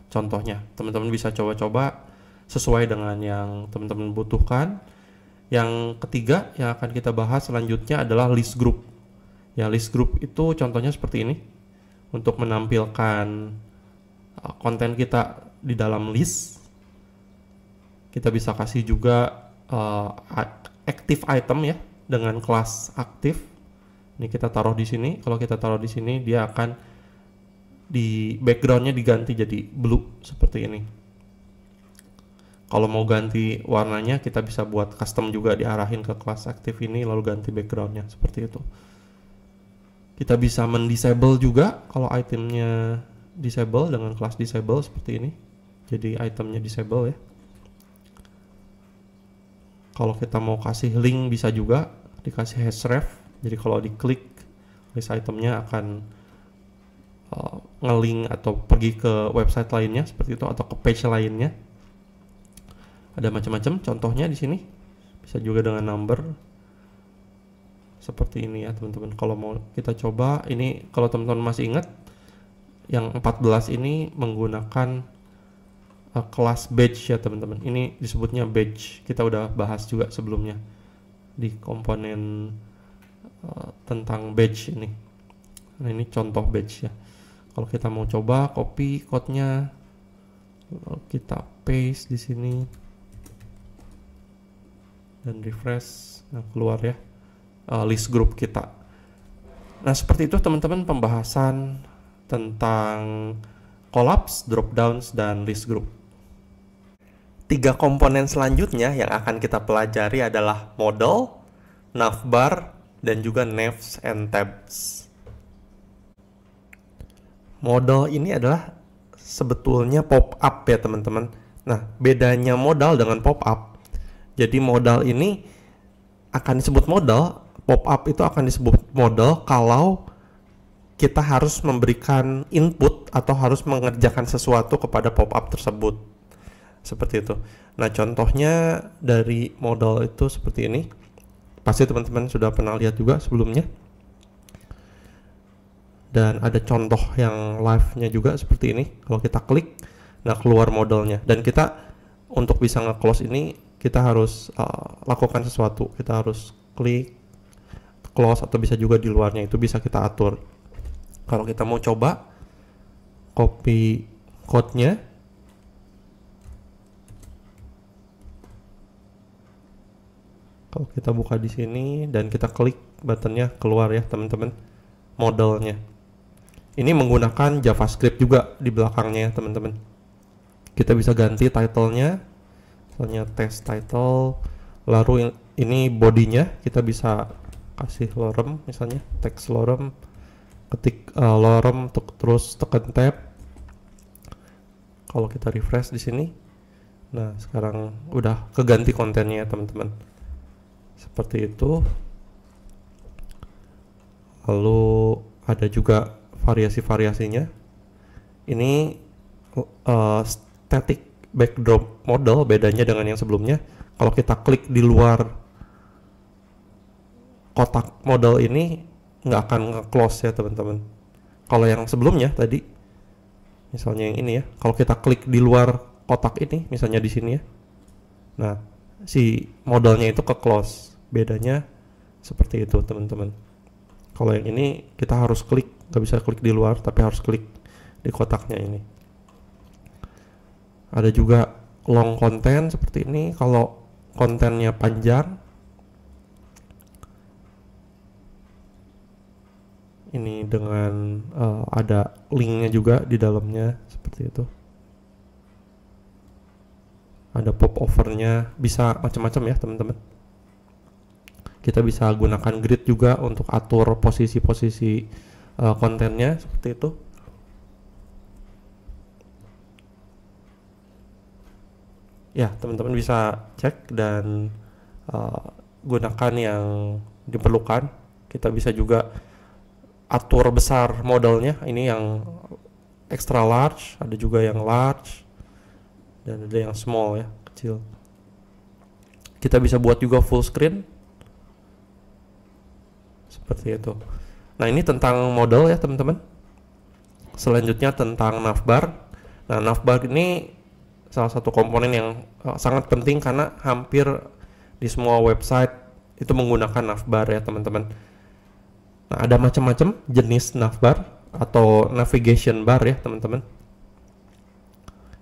contohnya. Teman-teman bisa coba-coba sesuai dengan yang teman-teman butuhkan. Yang ketiga yang akan kita bahas selanjutnya adalah list group. Ya, list group itu contohnya seperti ini. Untuk menampilkan konten kita di dalam list, kita bisa kasih juga active item ya dengan kelas aktif. Ini kita taruh di sini. Kalau kita taruh di sini, dia akan di backgroundnya diganti jadi blue seperti ini. Kalau mau ganti warnanya, kita bisa buat custom juga, diarahin ke kelas aktif ini lalu ganti backgroundnya seperti itu. Kita bisa mendisable juga kalau itemnya disable dengan kelas disable seperti ini. Jadi itemnya disable ya. Kalau kita mau kasih link bisa juga dikasih href. Jadi kalau diklik list itemnya akan nge-link atau pergi ke website lainnya seperti itu atau ke page lainnya. Ada macam-macam contohnya di sini. Bisa juga dengan number seperti ini ya teman-teman. Kalau mau kita coba, ini kalau teman-teman masih ingat yang 14 ini menggunakan kelas badge ya teman-teman. Ini disebutnya badge. Kita udah bahas juga sebelumnya di komponen tentang badge ini. Nah, ini contoh badge ya. Kalau kita mau coba copy code-nya, kita paste di sini dan refresh. Nah, keluar ya list group kita. Nah, seperti itu teman-teman pembahasan tentang collapse, drop downs, dan list group. 3 komponen selanjutnya yang akan kita pelajari adalah model, navbar, dan juga navs and tabs. Model ini adalah sebetulnya pop-up ya teman-teman. Nah, bedanya modal dengan pop-up. Jadi modal ini akan disebut modal, pop-up itu akan disebut modal kalau kita harus memberikan input atau harus mengerjakan sesuatu kepada pop-up tersebut. Seperti itu. Nah, contohnya dari modal itu seperti ini. Pasti teman-teman sudah pernah lihat juga sebelumnya. Dan ada contoh yang live-nya juga seperti ini. Kalau kita klik, nah keluar modelnya. Dan kita untuk bisa nge-close ini, kita harus lakukan sesuatu. Kita harus klik, close, atau bisa juga di luarnya. Itu bisa kita atur. Kalau kita mau coba copy code-nya, kalau kita buka di sini dan kita klik buttonnya, keluar ya teman-teman modelnya. Ini menggunakan JavaScript juga di belakangnya ya teman-teman. Kita bisa ganti title-nya, misalnya test title, lalu ini bodinya kita bisa kasih lorem, misalnya text lorem, ketik lorem, terus tekan tab. Kalau kita refresh di sini, nah sekarang udah keganti kontennya ya teman-teman. Seperti itu. Lalu ada juga variasi-variasinya. Ini static backdrop model, bedanya dengan yang sebelumnya. Kalau kita klik di luar kotak model ini nggak akan nge-close ya teman-teman. Kalau yang sebelumnya tadi, misalnya yang ini ya, kalau kita klik di luar kotak ini, misalnya di sini ya, nah si modelnya itu ke-close. Bedanya seperti itu teman-teman. Kalau yang ini kita harus klik, nggak bisa klik di luar, tapi harus klik di kotaknya ini. Ada juga long content seperti ini. Kalau kontennya panjang, ini dengan ada linknya juga di dalamnya seperti itu. Ada pop overnya, bisa macam-macam ya teman-teman. Kita bisa gunakan grid juga untuk atur posisi-posisi kontennya seperti itu. Ya, teman-teman bisa cek dan gunakan yang diperlukan. Kita bisa juga atur besar modelnya. Ini yang extra large, ada juga yang large, dan ada yang small ya, kecil. Kita bisa buat juga full screen seperti itu. Nah, ini tentang model ya teman-teman. Selanjutnya tentang navbar. Nah, navbar ini salah satu komponen yang sangat penting karena hampir di semua website itu menggunakan navbar ya teman-teman. Nah, ada macam-macam jenis navbar atau navigation bar ya teman-teman.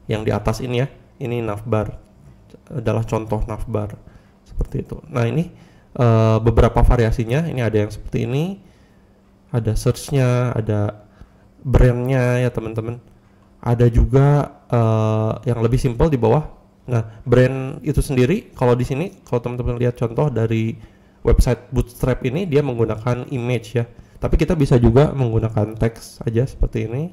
Yang di atas ini ya, ini navbar adalah contoh navbar seperti itu. Nah, ini beberapa variasinya. Ini ada yang seperti ini, ada search-nya, ada brand-nya ya teman-teman. Ada juga yang lebih simpel di bawah. Nah, brand itu sendiri, kalau di sini, kalau teman-teman lihat contoh dari website Bootstrap ini, dia menggunakan image ya. Tapi kita bisa juga menggunakan teks aja seperti ini,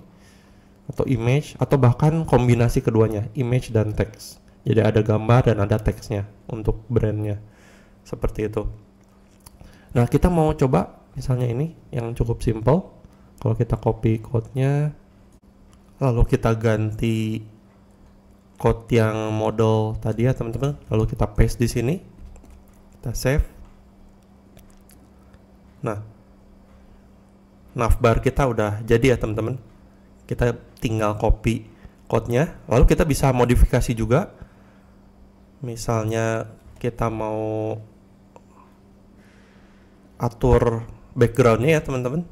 atau image, atau bahkan kombinasi keduanya, image dan teks. Jadi ada gambar dan ada teksnya untuk brandnya, seperti itu. Nah, kita mau coba misalnya ini yang cukup simple. Kalau kita copy code-nya, lalu kita ganti code yang model tadi ya teman-teman, lalu kita paste di sini, kita save. Nah, navbar kita udah jadi ya teman-teman. Kita tinggal copy code-nya, lalu kita bisa modifikasi juga. Misalnya kita mau atur background-nya ya teman-teman.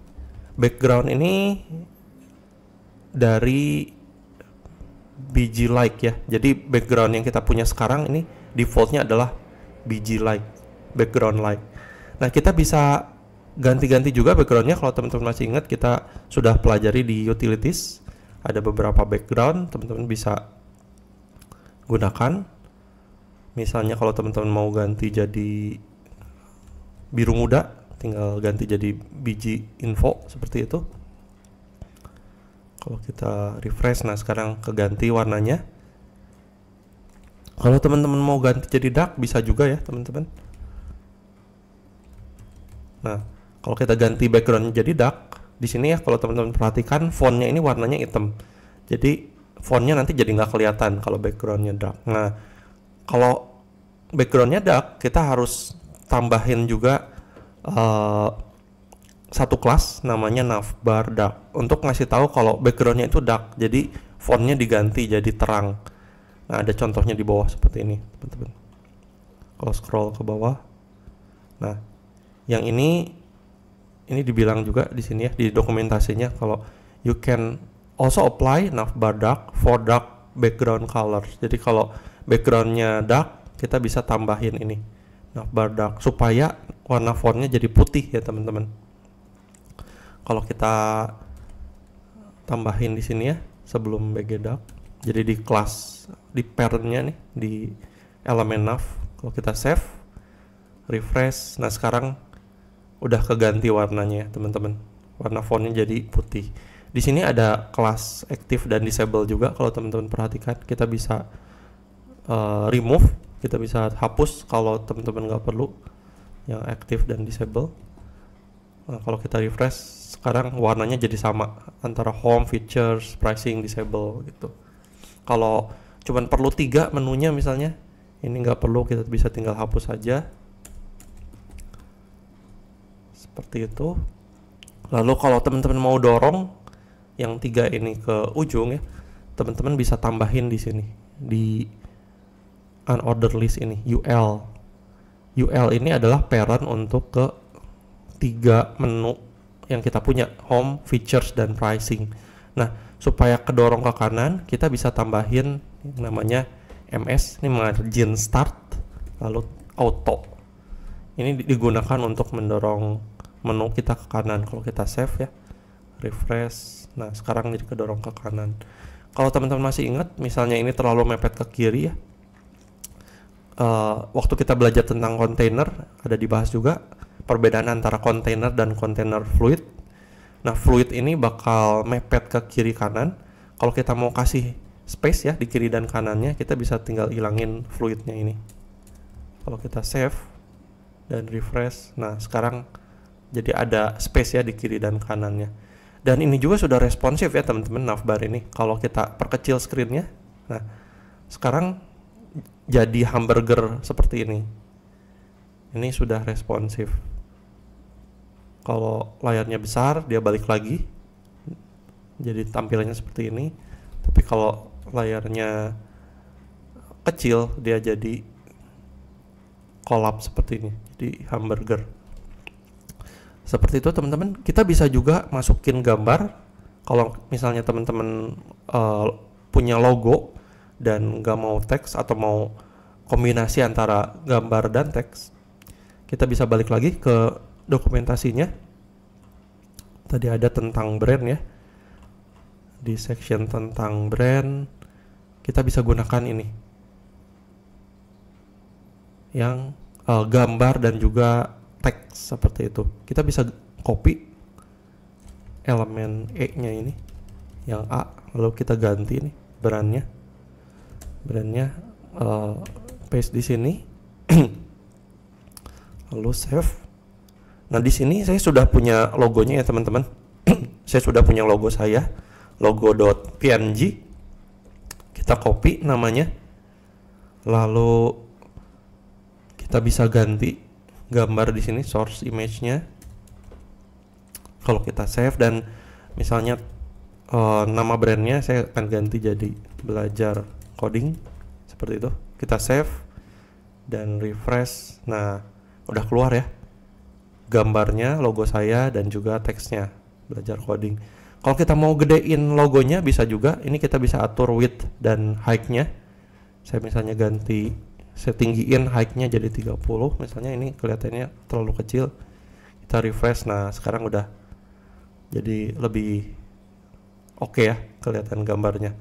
Background ini dari BG Like ya. Jadi background yang kita punya sekarang ini defaultnya adalah BG Like, background like. Nah, kita bisa ganti-ganti juga backgroundnya. Kalau teman-teman masih ingat, kita sudah pelajari di utilities. Ada beberapa background, teman-teman bisa gunakan. Misalnya kalau teman-teman mau ganti jadi biru muda, tinggal ganti jadi BG Info seperti itu. Kalau kita refresh, nah sekarang keganti warnanya. Kalau teman-teman mau ganti jadi dark, bisa juga ya teman-teman. Nah, kalau kita ganti background jadi dark, di sini ya kalau teman-teman perhatikan fontnya ini warnanya hitam. Jadi fontnya nanti jadi nggak kelihatan kalau backgroundnya dark. Nah, kalau backgroundnya dark, kita harus tambahin juga satu kelas namanya navbar dark untuk ngasih tahu kalau backgroundnya itu dark. Jadi fontnya diganti jadi terang. Nah, ada contohnya di bawah seperti ini, teman-teman. Kalau scroll ke bawah, nah, yang ini dibilang juga di sini ya di dokumentasinya kalau you can also apply navbar dark for dark background colors. Jadi kalau backgroundnya dark, kita bisa tambahin ini navbar dark supaya warna fontnya jadi putih ya teman-teman. Kalau kita tambahin di sini ya sebelum BG dark, jadi di kelas di parent-nya nih di elemen nav. Kalau kita save, refresh, nah sekarang udah keganti warnanya ya teman-teman. Warna fontnya jadi putih. Di sini ada kelas active dan disable juga. Kalau teman-teman perhatikan, kita bisa remove, kita bisa hapus kalau teman-teman nggak perlu yang active dan disable. Nah, kalau kita refresh sekarang warnanya jadi sama antara home, features, pricing, disable gitu. Kalau cuman perlu 3 menunya misalnya, ini nggak perlu, kita bisa tinggal hapus saja. Seperti itu. Lalu kalau teman-teman mau dorong yang 3 ini ke ujung ya, teman-teman bisa tambahin di sini di unordered list ini UL. UL ini adalah parent untuk ke 3 menu yang kita punya, home, features, dan pricing. Nah, supaya kedorong ke kanan, kita bisa tambahin yang namanya MS, ini margin start, lalu auto. Ini digunakan untuk mendorong menu kita ke kanan. Kalau kita save ya, refresh, nah sekarang jadi kedorong ke kanan. Kalau teman-teman masih ingat, misalnya ini terlalu mepet ke kiri ya, waktu kita belajar tentang kontainer ada dibahas juga perbedaan antara kontainer dan kontainer fluid. Nah, fluid ini bakal mepet ke kiri kanan. Kalau kita mau kasih space ya di kiri dan kanannya, kita bisa tinggal hilangin fluidnya ini. Kalau kita save dan refresh, nah sekarang jadi ada space ya di kiri dan kanannya. Dan ini juga sudah responsif ya teman-teman, navbar ini. Kalau kita perkecil screen-nya, nah sekarang jadi hamburger seperti ini. Ini sudah responsif. Kalau layarnya besar, dia balik lagi, jadi tampilannya seperti ini. Tapi kalau layarnya kecil, dia jadi kolap seperti ini, jadi hamburger. Seperti itu teman-teman. Kita bisa juga masukin gambar. Kalau misalnya teman-teman punya logo dan nggak mau teks atau mau kombinasi antara gambar dan teks, kita bisa balik lagi ke dokumentasinya. Tadi ada tentang brand ya, di section tentang brand kita bisa gunakan ini yang gambar dan juga teks seperti itu. Kita bisa copy elemen E nya ini yang A, lalu kita ganti nih brandnya paste di sini lalu save. Nah, di sini saya sudah punya logonya ya teman-teman. Saya sudah punya logo saya, logo.png. Kita copy namanya, lalu kita bisa ganti gambar di sini source image-nya. Kalau kita save dan misalnya nama brandnya saya akan ganti jadi belajar coding seperti itu. Kita save dan refresh. Nah, udah keluar ya gambarnya, logo saya, dan juga teksnya belajar coding. Kalau kita mau gedein logonya bisa juga. Ini kita bisa atur width dan height-nya. Saya misalnya ganti, saya tinggiin height-nya jadi 30 misalnya. Ini kelihatannya terlalu kecil. Kita refresh. Nah, sekarang udah jadi lebih oke ya kelihatan gambarnya.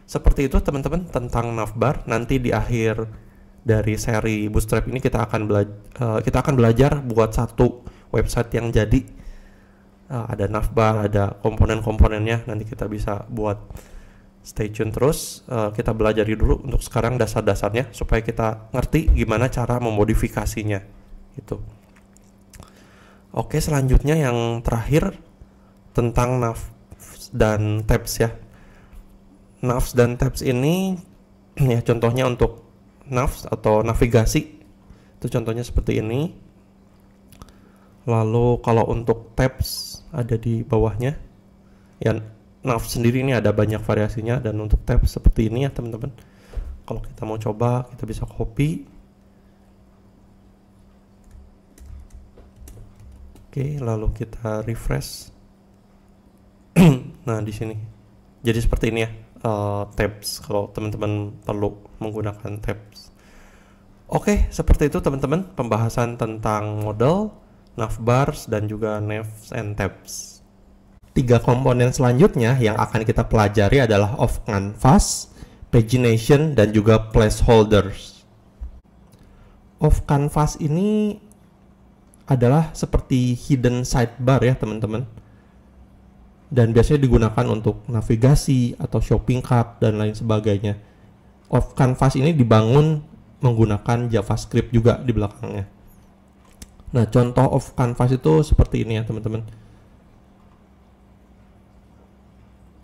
Seperti itu teman-teman tentang navbar. Nanti di akhir dari seri Bootstrap ini kita akan belajar buat satu website yang jadi ada navbar, ada komponen-komponennya. Nanti kita bisa buat. Stay tune terus. Kita belajar dulu untuk sekarang dasar-dasarnya supaya kita ngerti gimana cara memodifikasinya gitu. Oke, selanjutnya yang terakhir tentang navs dan tabs ya. Navs dan tabs ini ya contohnya untuk navs atau navigasi itu contohnya seperti ini. Lalu kalau untuk tabs ada di bawahnya ya. Navs sendiri ini ada banyak variasinya, dan untuk tabs seperti ini ya teman-teman. Kalau kita mau coba, kita bisa copy. Oke, lalu kita refresh. Nah, di sini jadi seperti ini ya tabs kalau teman-teman perlu menggunakan tabs. Oke, seperti itu teman-teman pembahasan tentang model, navbars, dan juga navs and tabs. 3 komponen selanjutnya yang akan kita pelajari adalah off canvas, pagination, dan juga placeholders. Off canvas ini adalah seperti hidden sidebar ya teman-teman, dan biasanya digunakan untuk navigasi atau shopping cart dan lain sebagainya. Off canvas ini dibangun menggunakan JavaScript juga di belakangnya. Nah, contoh off canvas itu seperti ini ya teman-teman.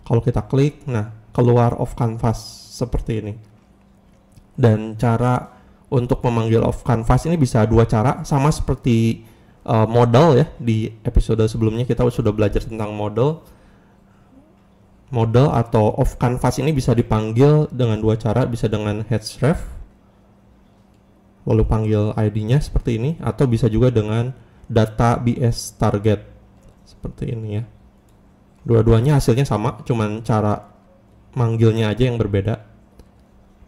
Kalau kita klik, nah keluar off canvas seperti ini. Dan cara untuk memanggil off canvas ini bisa dua cara, sama seperti model ya. Di episode sebelumnya kita sudah belajar tentang model. Model atau off canvas ini bisa dipanggil dengan dua cara, bisa dengan href, lalu panggil ID-nya seperti ini, atau bisa juga dengan data BS target seperti ini ya. Dua-duanya hasilnya sama, cuman cara manggilnya aja yang berbeda,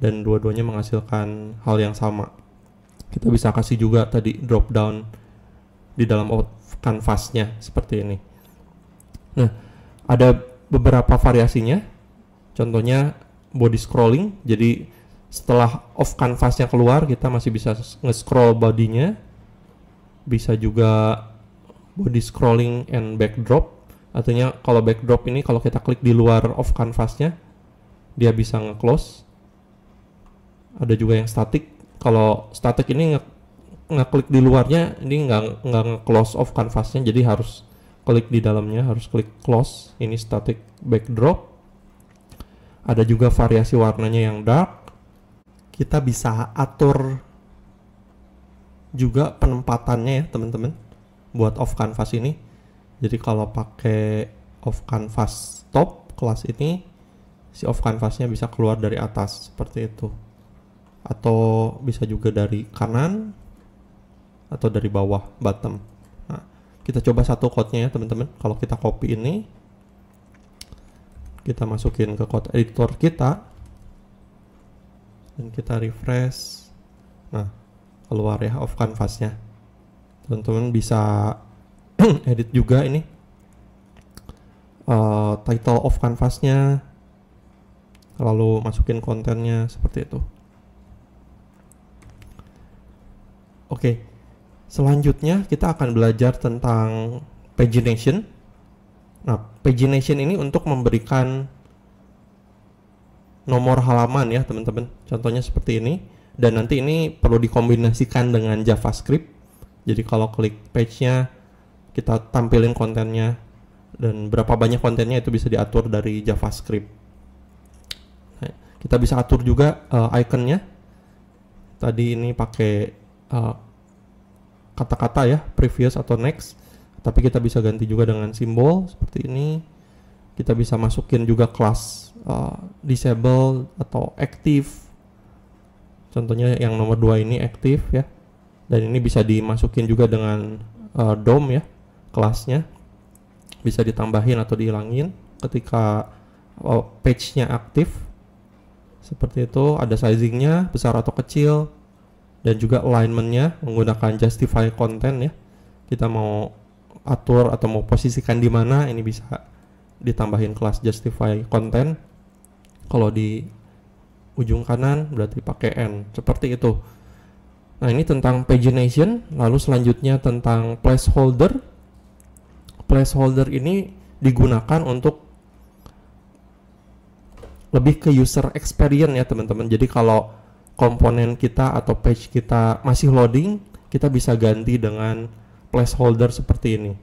dan dua-duanya menghasilkan hal yang sama. Kita bisa kasih juga tadi drop down di dalam canvasnya seperti ini. Nah, ada beberapa variasinya. Contohnya body scrolling. Jadi setelah off canvasnya keluar, kita masih bisa nge-scroll bodinya. Bisa juga body scrolling and backdrop. Artinya kalau backdrop ini kalau kita klik di luar off canvasnya, dia bisa nge-close. Ada juga yang static. Kalau static ini ngeklik di luarnya, ini nggak nge-close off canvasnya, jadi harus klik di dalamnya, harus klik close. Ini static backdrop. Ada juga variasi warnanya yang dark. Kita bisa atur juga penempatannya ya teman-teman buat off canvas ini. Jadi kalau pakai off canvas top kelas ini, si off canvasnya bisa keluar dari atas seperti itu, atau bisa juga dari kanan atau dari bawah bottom. Nah, kita coba satu code-nya ya teman-teman. Kalau kita copy ini, kita masukin ke code editor kita dan kita refresh. Nah, keluar ya off canvasnya. Teman-teman bisa edit juga ini title of canvasnya, lalu masukin kontennya seperti itu. Oke, selanjutnya kita akan belajar tentang pagination. Nah, pagination ini untuk memberikan nomor halaman ya teman-teman. Contohnya seperti ini, dan nanti ini perlu dikombinasikan dengan JavaScript. Jadi kalau klik page-nya, kita tampilin kontennya, dan berapa banyak kontennya itu bisa diatur dari JavaScript. Nah, kita bisa atur juga iconnya. Tadi ini pakai kata-kata ya, previous atau next, tapi kita bisa ganti juga dengan simbol seperti ini. Kita bisa masukin juga kelas disable atau active. Contohnya yang nomor 2 ini active ya, dan ini bisa dimasukin juga dengan DOM ya, kelasnya bisa ditambahin atau dihilangin ketika page-nya aktif seperti itu. Ada sizingnya besar atau kecil, dan juga alignment-nya menggunakan justify content ya. Kita mau atur atau mau posisikan di mana, ini bisa ditambahin kelas justify content. Kalau di ujung kanan berarti pakai N seperti itu. Nah, ini tentang pagination. Lalu selanjutnya tentang placeholder. Placeholder ini digunakan untuk lebih ke user experience ya teman-teman. Jadi kalau komponen kita atau page kita masih loading, kita bisa ganti dengan placeholder seperti ini.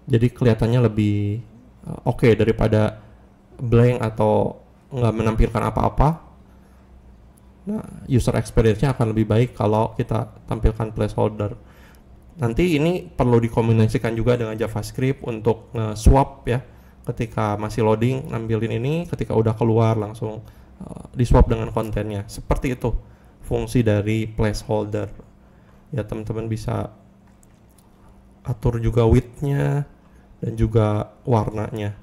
Jadi kelihatannya lebih oke daripada blank atau nggak menampilkan apa-apa. Nah, user experience-nya akan lebih baik kalau kita tampilkan placeholder. Nanti ini perlu dikombinasikan juga dengan JavaScript untuk swap ya. Ketika masih loading, nampilin ini, ketika udah keluar langsung di-swap dengan kontennya. Seperti itu fungsi dari placeholder. Ya, teman-teman bisa atur juga width-nya dan juga warnanya.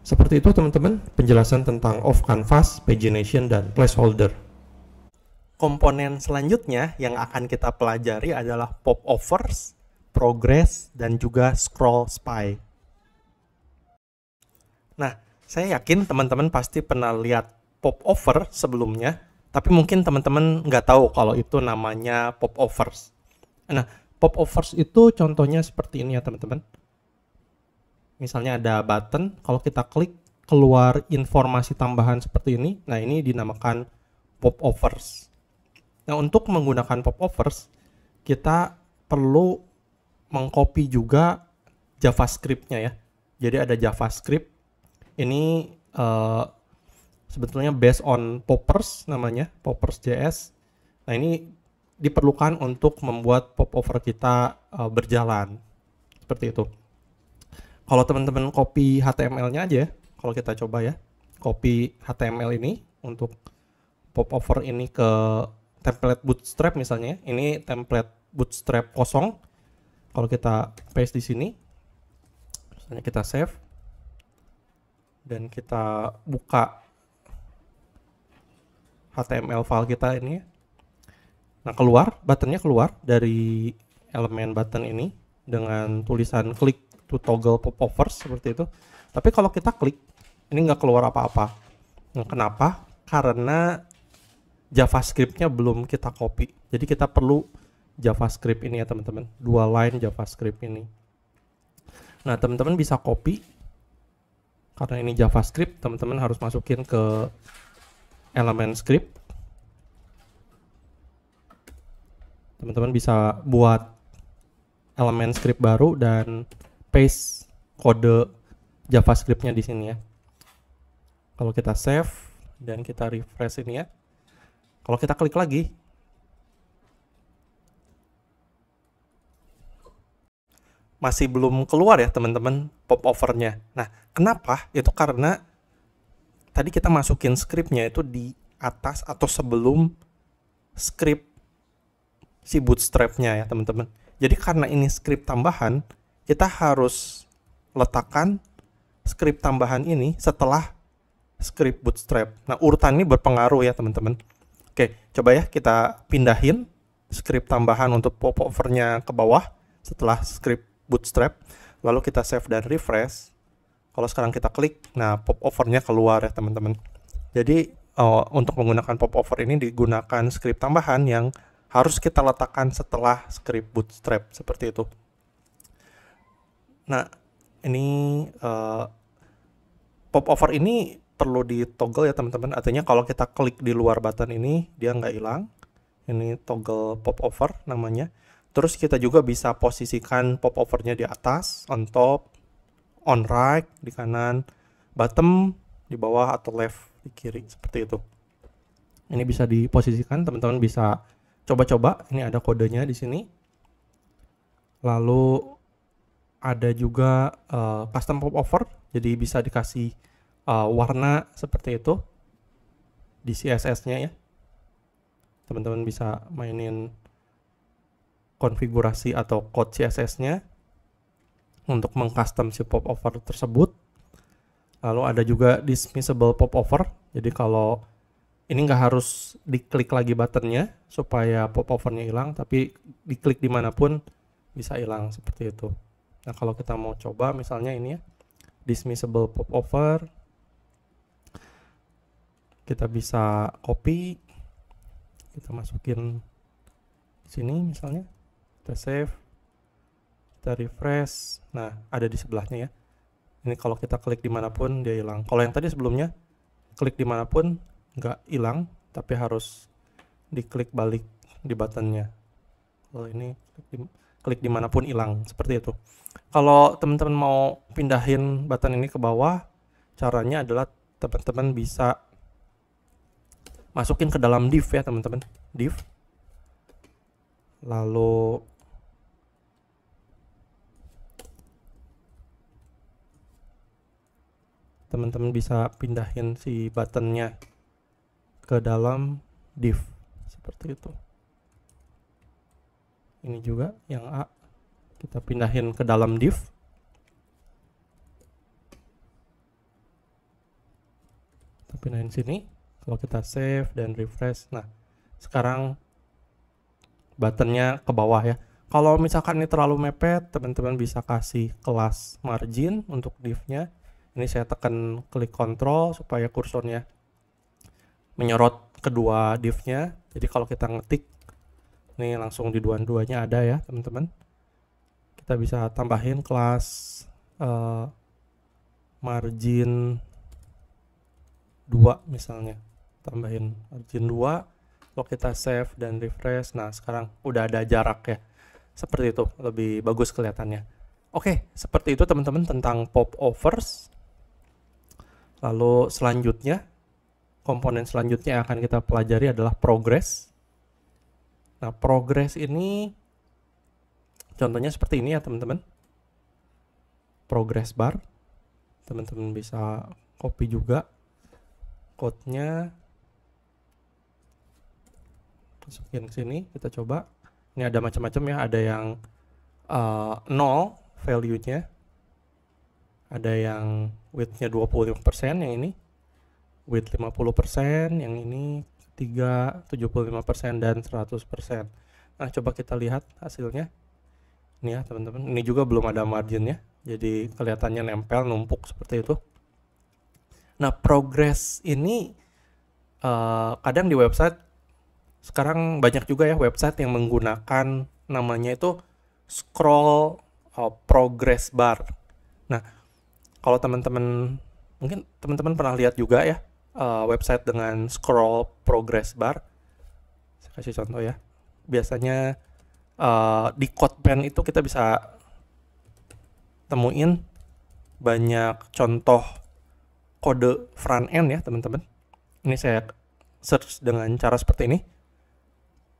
Seperti itu teman-teman penjelasan tentang off canvas, pagination, dan placeholder. Komponen selanjutnya yang akan kita pelajari adalah popovers, progress, dan juga scroll spy. Nah, saya yakin teman-teman pasti pernah lihat popover sebelumnya, tapi mungkin teman-teman nggak tahu kalau itu namanya popovers. Nah, popovers itu contohnya seperti ini ya teman-teman. Misalnya ada button, kalau kita klik keluar informasi tambahan seperti ini. Nah, ini dinamakan popovers. Nah, untuk menggunakan popovers, kita perlu mengcopy juga JavaScript-nya ya. Jadi ada JavaScript. Ini sebetulnya based on Poppers namanya, Poppers.js. Nah, ini diperlukan untuk membuat popover kita berjalan. Seperti itu. Kalau teman-teman copy HTML-nya aja, kalau kita coba ya, copy HTML ini untuk popover ini ke template Bootstrap misalnya. Ini template Bootstrap kosong. Kalau kita paste di sini, misalnya kita save dan kita buka HTML file kita ini. Nah, keluar, buttonnya keluar dari elemen button ini dengan tulisan klik to toggle popovers seperti itu. Tapi kalau kita klik, ini nggak keluar apa-apa. Nah, kenapa? Karena JavaScript-nya belum kita copy. Jadi kita perlu JavaScript ini ya teman-teman, 2 line JavaScript ini. Nah, teman-teman bisa copy. Karena ini JavaScript, teman-teman harus masukin ke elemen script. Teman-teman bisa buat elemen script baru dan paste kode JavaScript-nya di sini ya. Kalau kita save dan kita refresh ini ya. Kalau kita klik lagi, masih belum keluar ya teman-teman popover-nya. Nah, kenapa? Itu karena tadi kita masukin script-nya itu di atas atau sebelum script si Bootstrap-nya ya teman-teman. Jadi karena ini script tambahan, kita harus letakkan script tambahan ini setelah script Bootstrap. Nah, urutan ini berpengaruh ya teman-teman. Oke, coba ya kita pindahin script tambahan untuk popover-nya ke bawah setelah script Bootstrap. Lalu kita save dan refresh. Kalau sekarang kita klik, nah popover-nya keluar ya teman-teman. Jadi untuk menggunakan popover ini digunakan script tambahan yang harus kita letakkan setelah script Bootstrap seperti itu. Nah, ini popover ini perlu di toggle ya teman-teman. Artinya kalau kita klik di luar button ini, dia nggak hilang. Ini toggle popover namanya. Terus kita juga bisa posisikan popovernya di atas, on top, on right, di kanan, bottom, di bawah, atau left, di kiri, seperti itu. Ini bisa diposisikan, teman-teman bisa coba-coba. Ini ada kodenya di sini. Lalu ada juga custom popover, jadi bisa dikasih warna seperti itu di CSS-nya ya. Teman-teman bisa mainin konfigurasi atau code CSS-nya untuk mengcustom si popover tersebut. Lalu ada juga dismissible popover. Jadi kalau ini nggak harus diklik lagi buttonnya supaya popovernya hilang, tapi diklik dimanapun bisa hilang seperti itu. Nah, kalau kita mau coba misalnya ini ya, dismissible popover, kita bisa copy, kita masukin sini misalnya, kita save, kita refresh. Nah, ada di sebelahnya ya. Ini kalau kita klik dimanapun dia hilang. Kalau yang tadi sebelumnya klik dimanapun nggak hilang, tapi harus diklik balik di buttonnya. Kalau ini klik dimanapun hilang, seperti itu. Kalau teman-teman mau pindahin button ini ke bawah, caranya adalah teman-teman bisa masukin ke dalam div ya teman-teman, div. Lalu teman-teman bisa pindahin si buttonnya ke dalam div seperti itu. Ini juga yang A, kita pindahin ke dalam div. Kita pindahin sini. Kalau kita save dan refresh, nah sekarang buttonnya ke bawah ya. Kalau misalkan ini terlalu mepet, teman-teman bisa kasih kelas margin untuk div-nya. Ini saya tekan klik Ctrl supaya kursornya menyorot kedua div-nya. Jadi kalau kita ngetik, ini langsung di dua-duanya ada ya teman-teman. Kita bisa tambahin kelas margin 2 misalnya. Tambahin margin 2. Kalau kita save dan refresh, nah sekarang udah ada jarak ya. Seperti itu, lebih bagus kelihatannya. Oke, seperti itu teman-teman tentang popovers. Lalu selanjutnya, komponen selanjutnya yang akan kita pelajari adalah progress. Nah, progress ini contohnya seperti ini ya teman-teman. Progress bar. Teman-teman bisa copy juga code-nya. Masukin ke sini, kita coba. Ini ada macam-macam ya, ada yang 0 value-nya. Ada yang width-nya 25%, yang ini. Width 50%, yang ini 3, 75%, dan 100%. Nah, coba kita lihat hasilnya. Ini ya teman-teman, ini juga belum ada margin-nya. Jadi kelihatannya nempel, numpuk seperti itu. Nah, progress ini kadang di website, sekarang banyak juga ya website yang menggunakan namanya itu scroll progress bar. Nah, kalau teman-teman, mungkin teman-teman pernah lihat juga ya website dengan scroll progress bar. Saya kasih contoh ya. Biasanya di CodePen itu kita bisa temuin banyak contoh kode front end ya teman-teman. Ini saya search dengan cara seperti ini.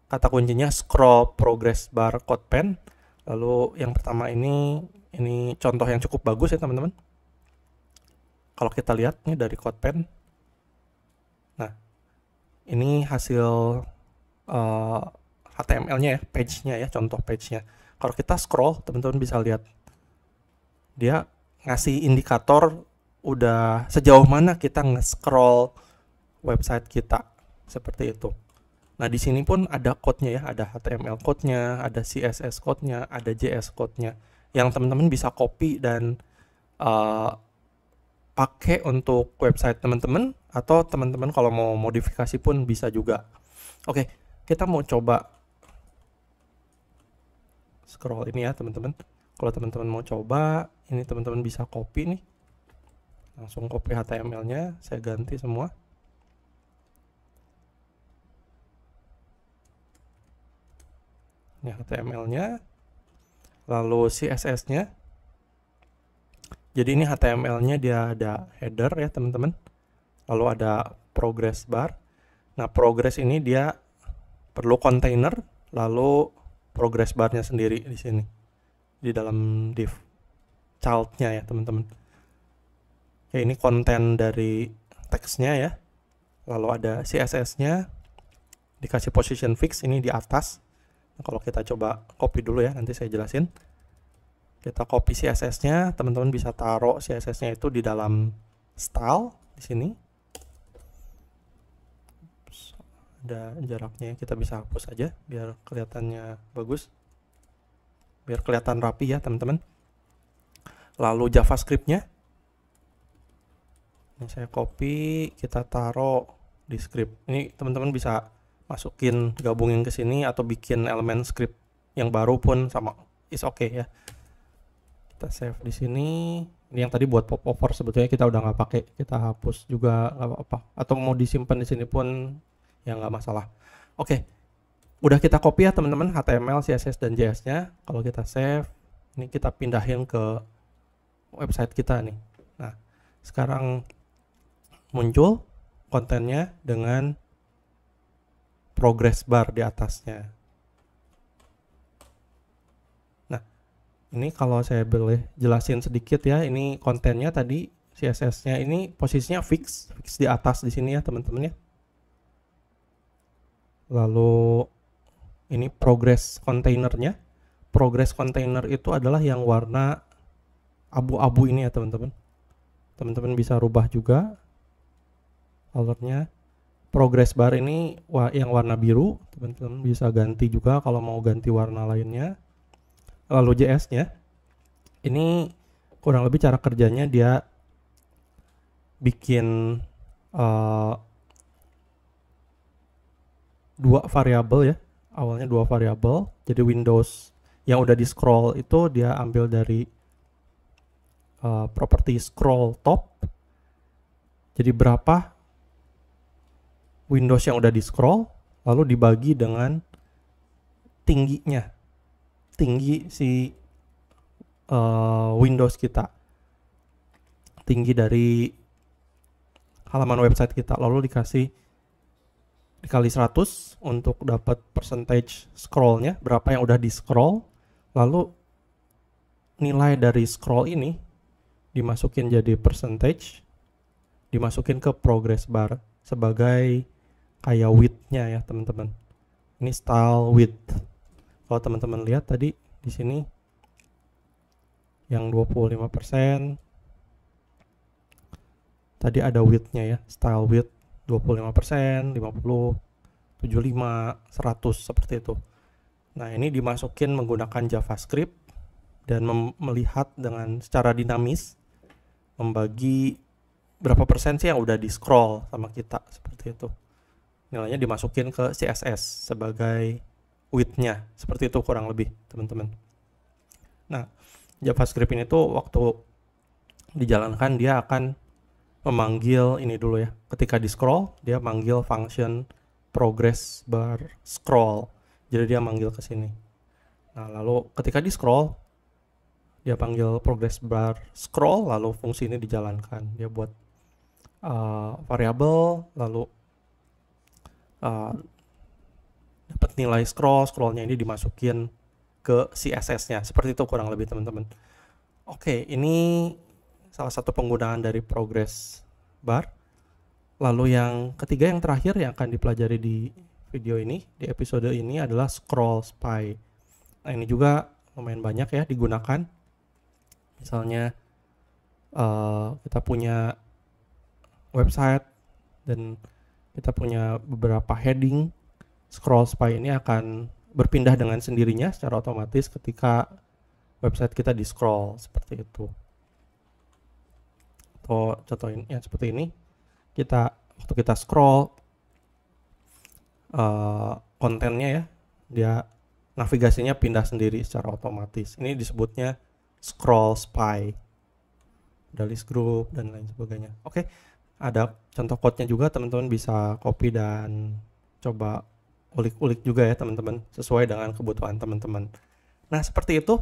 Kata kuncinya scroll progress bar CodePen. Lalu yang pertama ini contoh yang cukup bagus ya teman-teman. Kalau kita lihat nih dari CodePen. Nah, ini hasil HTML-nya ya, page-nya ya, contoh page-nya. Kalau kita scroll, teman-teman bisa lihat dia ngasih indikator udah sejauh mana kita nge-scroll website kita, seperti itu. Nah, di sini pun ada code-nya ya, ada HTML code-nya, ada CSS code-nya, ada JS code-nya, yang teman-teman bisa copy dan pakai untuk website teman-teman, atau teman-teman kalau mau modifikasi pun bisa juga. Oke, kita mau coba scroll ini ya teman-teman. Kalau teman-teman mau coba, ini teman-teman bisa copy nih. Langsung copy HTML-nya, saya ganti semua. Ini HTML-nya, lalu CSS-nya. Jadi ini HTML-nya dia ada header ya teman-teman, lalu ada progress bar. Nah, progress ini dia perlu container, lalu progress bar-nya sendiri di sini, di dalam div child-nya ya teman-teman. Oke, ini konten dari teksnya ya, lalu ada CSS-nya, dikasih position fix ini di atas. Nah, kalau kita coba copy dulu ya, nanti saya jelasin. Kita copy CSS-nya, teman-teman bisa taruh CSS-nya itu di dalam style di sini. Ada jaraknya, kita bisa hapus aja biar kelihatannya bagus, biar kelihatan rapi ya teman-teman. Lalu JavaScript-nya, ini saya copy, kita taruh di script. Ini teman-teman bisa masukin, gabungin ke sini, atau bikin elemen script yang baru pun sama, is okay ya. Kita save di sini. Ini yang tadi buat popover sebetulnya kita udah nggak pakai, kita hapus juga nggak apa-apa. Atau mau disimpan di sini pun ya nggak masalah. Oke, udah kita copy ya teman-teman HTML, CSS dan JS-nya. Kalau kita save, ini kita pindahin ke website kita nih. Nah, sekarang muncul kontennya dengan progress bar di atasnya. Nah, ini kalau saya boleh jelasin sedikit ya, ini kontennya tadi CSS-nya ini posisinya fix di atas di sini ya teman-teman ya. Lalu ini progress containernya. Progress container itu adalah yang warna abu-abu ini ya teman-teman. Teman-teman bisa rubah juga colornya. Progress bar ini yang warna biru, teman-teman bisa ganti juga kalau mau ganti warna lainnya. Lalu JS-nya, ini kurang lebih cara kerjanya dia bikin dua variabel ya, awalnya dua variabel. Jadi Windows yang udah di scroll itu dia ambil dari properti scroll top. Jadi berapa Windows yang udah di scroll, lalu dibagi dengan tingginya. tinggi si Windows kita, tinggi dari halaman website kita, lalu dikali 100 untuk dapat percentage scrollnya, berapa yang udah di scroll, lalu nilai dari scroll ini dimasukin jadi percentage, dimasukin ke progress bar sebagai kayak width-nya ya teman-teman. Ini style width. Kalau teman-teman lihat tadi di sini yang 25%, tadi ada width-nya ya, style width 25%, 50, 75, 100 seperti itu. Nah, ini dimasukin menggunakan JavaScript dan melihat dengan secara dinamis membagi berapa persen sih yang udah di scroll sama kita, seperti itu. Nilainya dimasukin ke CSS sebagai width-nya, seperti itu kurang lebih teman-teman. Nah, JavaScript ini tuh waktu dijalankan dia akan memanggil ini dulu ya. Ketika di scroll, dia manggil function progress bar scroll. Jadi dia manggil ke sini. Nah, lalu ketika di scroll, dia panggil progress bar scroll, lalu fungsi ini dijalankan. Dia buat variabel, lalu dapat nilai scrollnya ini dimasukin ke CSS-nya. Seperti itu kurang lebih teman-teman. Oke, ini salah satu penggunaan dari progress bar. Lalu yang ketiga, yang terakhir yang akan dipelajari di video ini, di episode ini adalah scroll spy. Nah, ini juga lumayan banyak ya digunakan. Misalnya kita punya website dan kita punya beberapa heading, scroll spy ini akan berpindah dengan sendirinya secara otomatis ketika website kita di scroll, seperti itu. Atau contohin yang seperti ini, waktu kita scroll kontennya ya, dia navigasinya pindah sendiri secara otomatis. Ini disebutnya scroll spy, ada list group dan lain sebagainya. Oke, ada contoh code-nya juga, teman-teman bisa copy dan coba ulik-ulik juga ya teman-teman, sesuai dengan kebutuhan teman-teman. Nah, seperti itu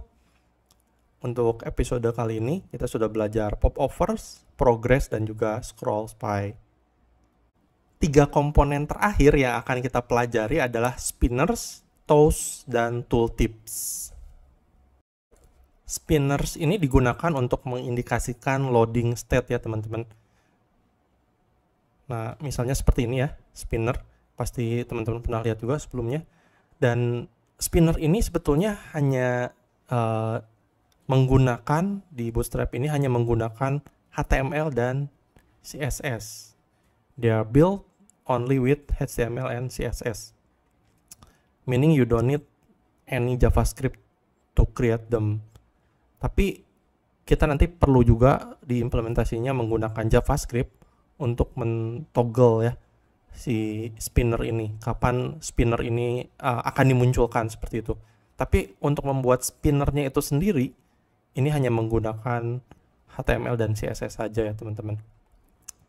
untuk episode kali ini. Kita sudah belajar popovers, progress, dan juga scroll spy. 3 komponen terakhir yang akan kita pelajari adalah spinners, toast, dan tooltips. Spinners ini digunakan untuk mengindikasikan loading state ya teman-teman. Nah, misalnya seperti ini ya, spinner. Pasti teman-teman pernah lihat juga sebelumnya. Dan spinner ini sebetulnya hanya menggunakan, di Bootstrap ini hanya menggunakan HTML dan CSS. They are built only with HTML and CSS. Meaning you don't need any JavaScript to create them. Tapi kita nanti perlu juga diimplementasinya menggunakan JavaScript untuk mentoggle ya si spinner ini, kapan spinner ini akan dimunculkan, seperti itu. Tapi untuk membuat spinnernya itu sendiri, ini hanya menggunakan HTML dan CSS saja ya teman-teman.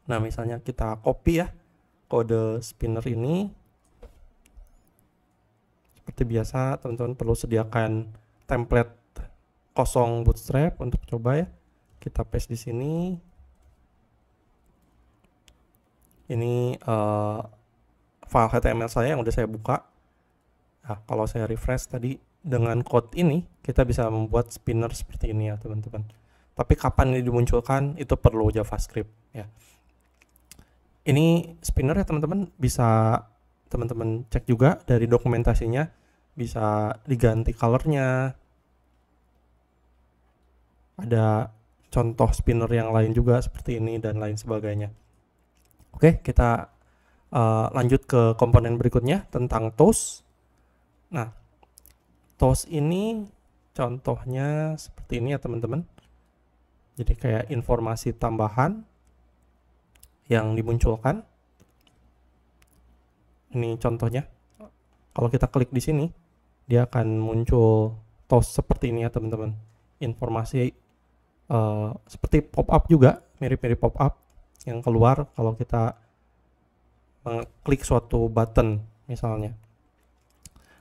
Nah, misalnya kita copy ya kode spinner ini. Seperti biasa, teman-teman perlu sediakan template kosong Bootstrap untuk coba ya. Kita paste di sini. Ini file HTML saya yang udah saya buka. Nah, kalau saya refresh tadi, dengan code ini kita bisa membuat spinner seperti ini ya teman-teman. Tapi kapan ini dimunculkan itu perlu JavaScript ya. Ini spinner ya teman-teman, bisa teman-teman cek juga dari dokumentasinya, bisa diganti colornya. Ada contoh spinner yang lain juga seperti ini dan lain sebagainya. Oke, kita lanjut ke komponen berikutnya tentang toast. Nah, toast ini contohnya seperti ini ya teman-teman. Jadi kayak informasi tambahan yang dimunculkan. Ini contohnya. Kalau kita klik di sini, dia akan muncul toast seperti ini ya teman-teman. Informasi seperti pop-up juga, mirip-mirip pop-up yang keluar kalau kita mengklik suatu button misalnya.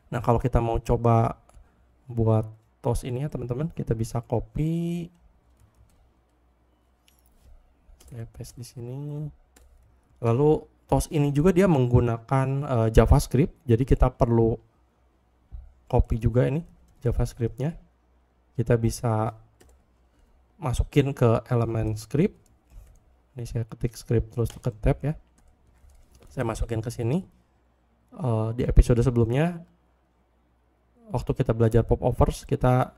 Nah, kalau kita mau coba buat toast ini ya teman-teman. Kita bisa copy, saya paste di sini. Lalu toast ini juga dia menggunakan JavaScript, jadi kita perlu copy juga ini JavaScriptnya. Kita bisa masukin ke elemen script. Ini saya ketik script terus tekan tab ya. Saya masukin ke sini. Di episode sebelumnya waktu kita belajar popovers, kita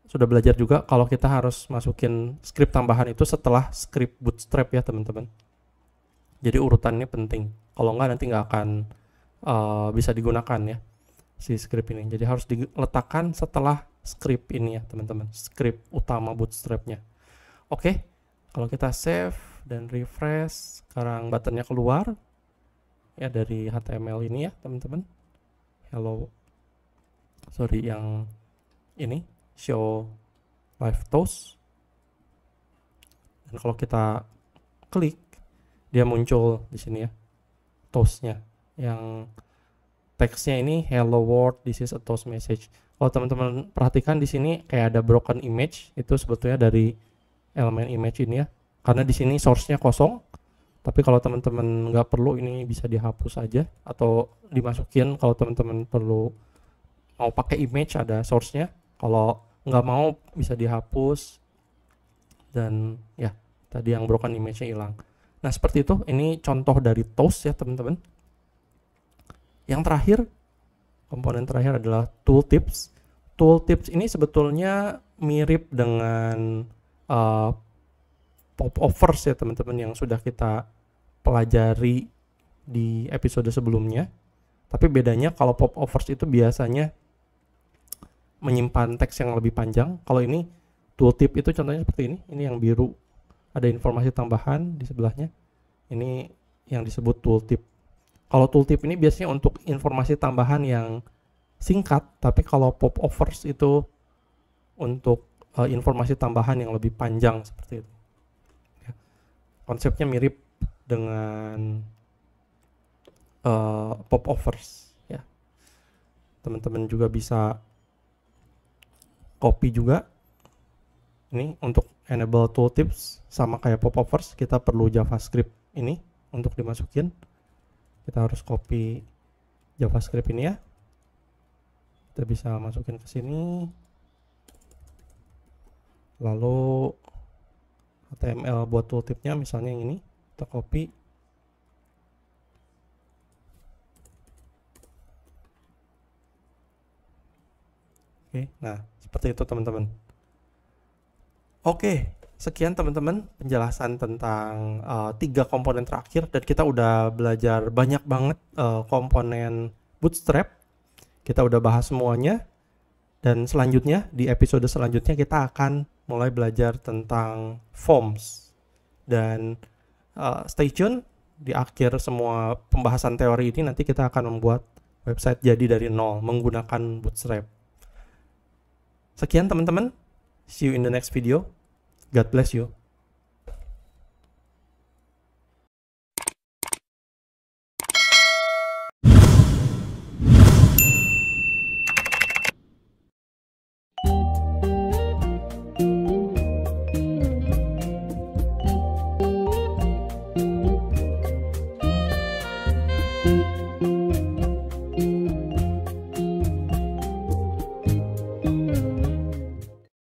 sudah belajar juga kalau kita harus masukin script tambahan itu setelah script bootstrap ya teman-teman. Jadi urutannya penting. Kalau nggak nanti nggak akan bisa digunakan ya si script ini. Jadi harus diletakkan setelah script ini ya teman-teman, script utama bootstrapnya. Oke, kalau kita save dan refresh, sekarang buttonnya keluar ya dari HTML ini ya teman-teman. Yang ini show live toast. Dan kalau kita klik, dia muncul di sini ya toastnya, yang teksnya ini hello world, this is a toast message. Kalau teman-teman perhatikan di sini kayak ada broken image, itu sebetulnya dari elemen image ini ya, karena di sini source-nya kosong. Tapi kalau teman-teman nggak perlu, ini bisa dihapus aja atau dimasukin. Kalau teman-teman perlu mau pakai image, ada source-nya. Kalau nggak mau bisa dihapus. Dan ya tadi yang broken image-nya hilang. Nah seperti itu, ini contoh dari toast ya teman-teman. Yang terakhir, komponen terakhir adalah tooltips. Tooltips ini sebetulnya mirip dengan popovers ya teman-teman, yang sudah kita pelajari di episode sebelumnya. Tapi bedanya kalau popovers itu biasanya menyimpan teks yang lebih panjang. Kalau ini tooltip itu contohnya seperti ini. Ini yang biru, ada informasi tambahan di sebelahnya. Ini yang disebut tooltip. Kalau tooltip ini biasanya untuk informasi tambahan yang singkat, tapi kalau popovers itu untuk informasi tambahan yang lebih panjang seperti itu. Konsepnya mirip dengan popovers ya. Teman-teman juga bisa copy juga. Ini untuk enable tooltips sama kayak popovers, kita perlu JavaScript ini untuk dimasukin. Kita harus copy JavaScript ini ya. Kita bisa masukin ke sini. Lalu HTML buat tooltipnya misalnya yang ini, kita copy. Oke, nah seperti itu teman-teman. Oke, sekian teman-teman penjelasan tentang 3 komponen terakhir, dan kita udah belajar banyak banget komponen Bootstrap. Kita udah bahas semuanya, dan selanjutnya di episode selanjutnya kita akan mulai belajar tentang forms. Dan stay tune, di akhir semua pembahasan teori ini nanti kita akan membuat website jadi dari nol menggunakan Bootstrap. Sekian teman-teman, see you in the next video. God bless you.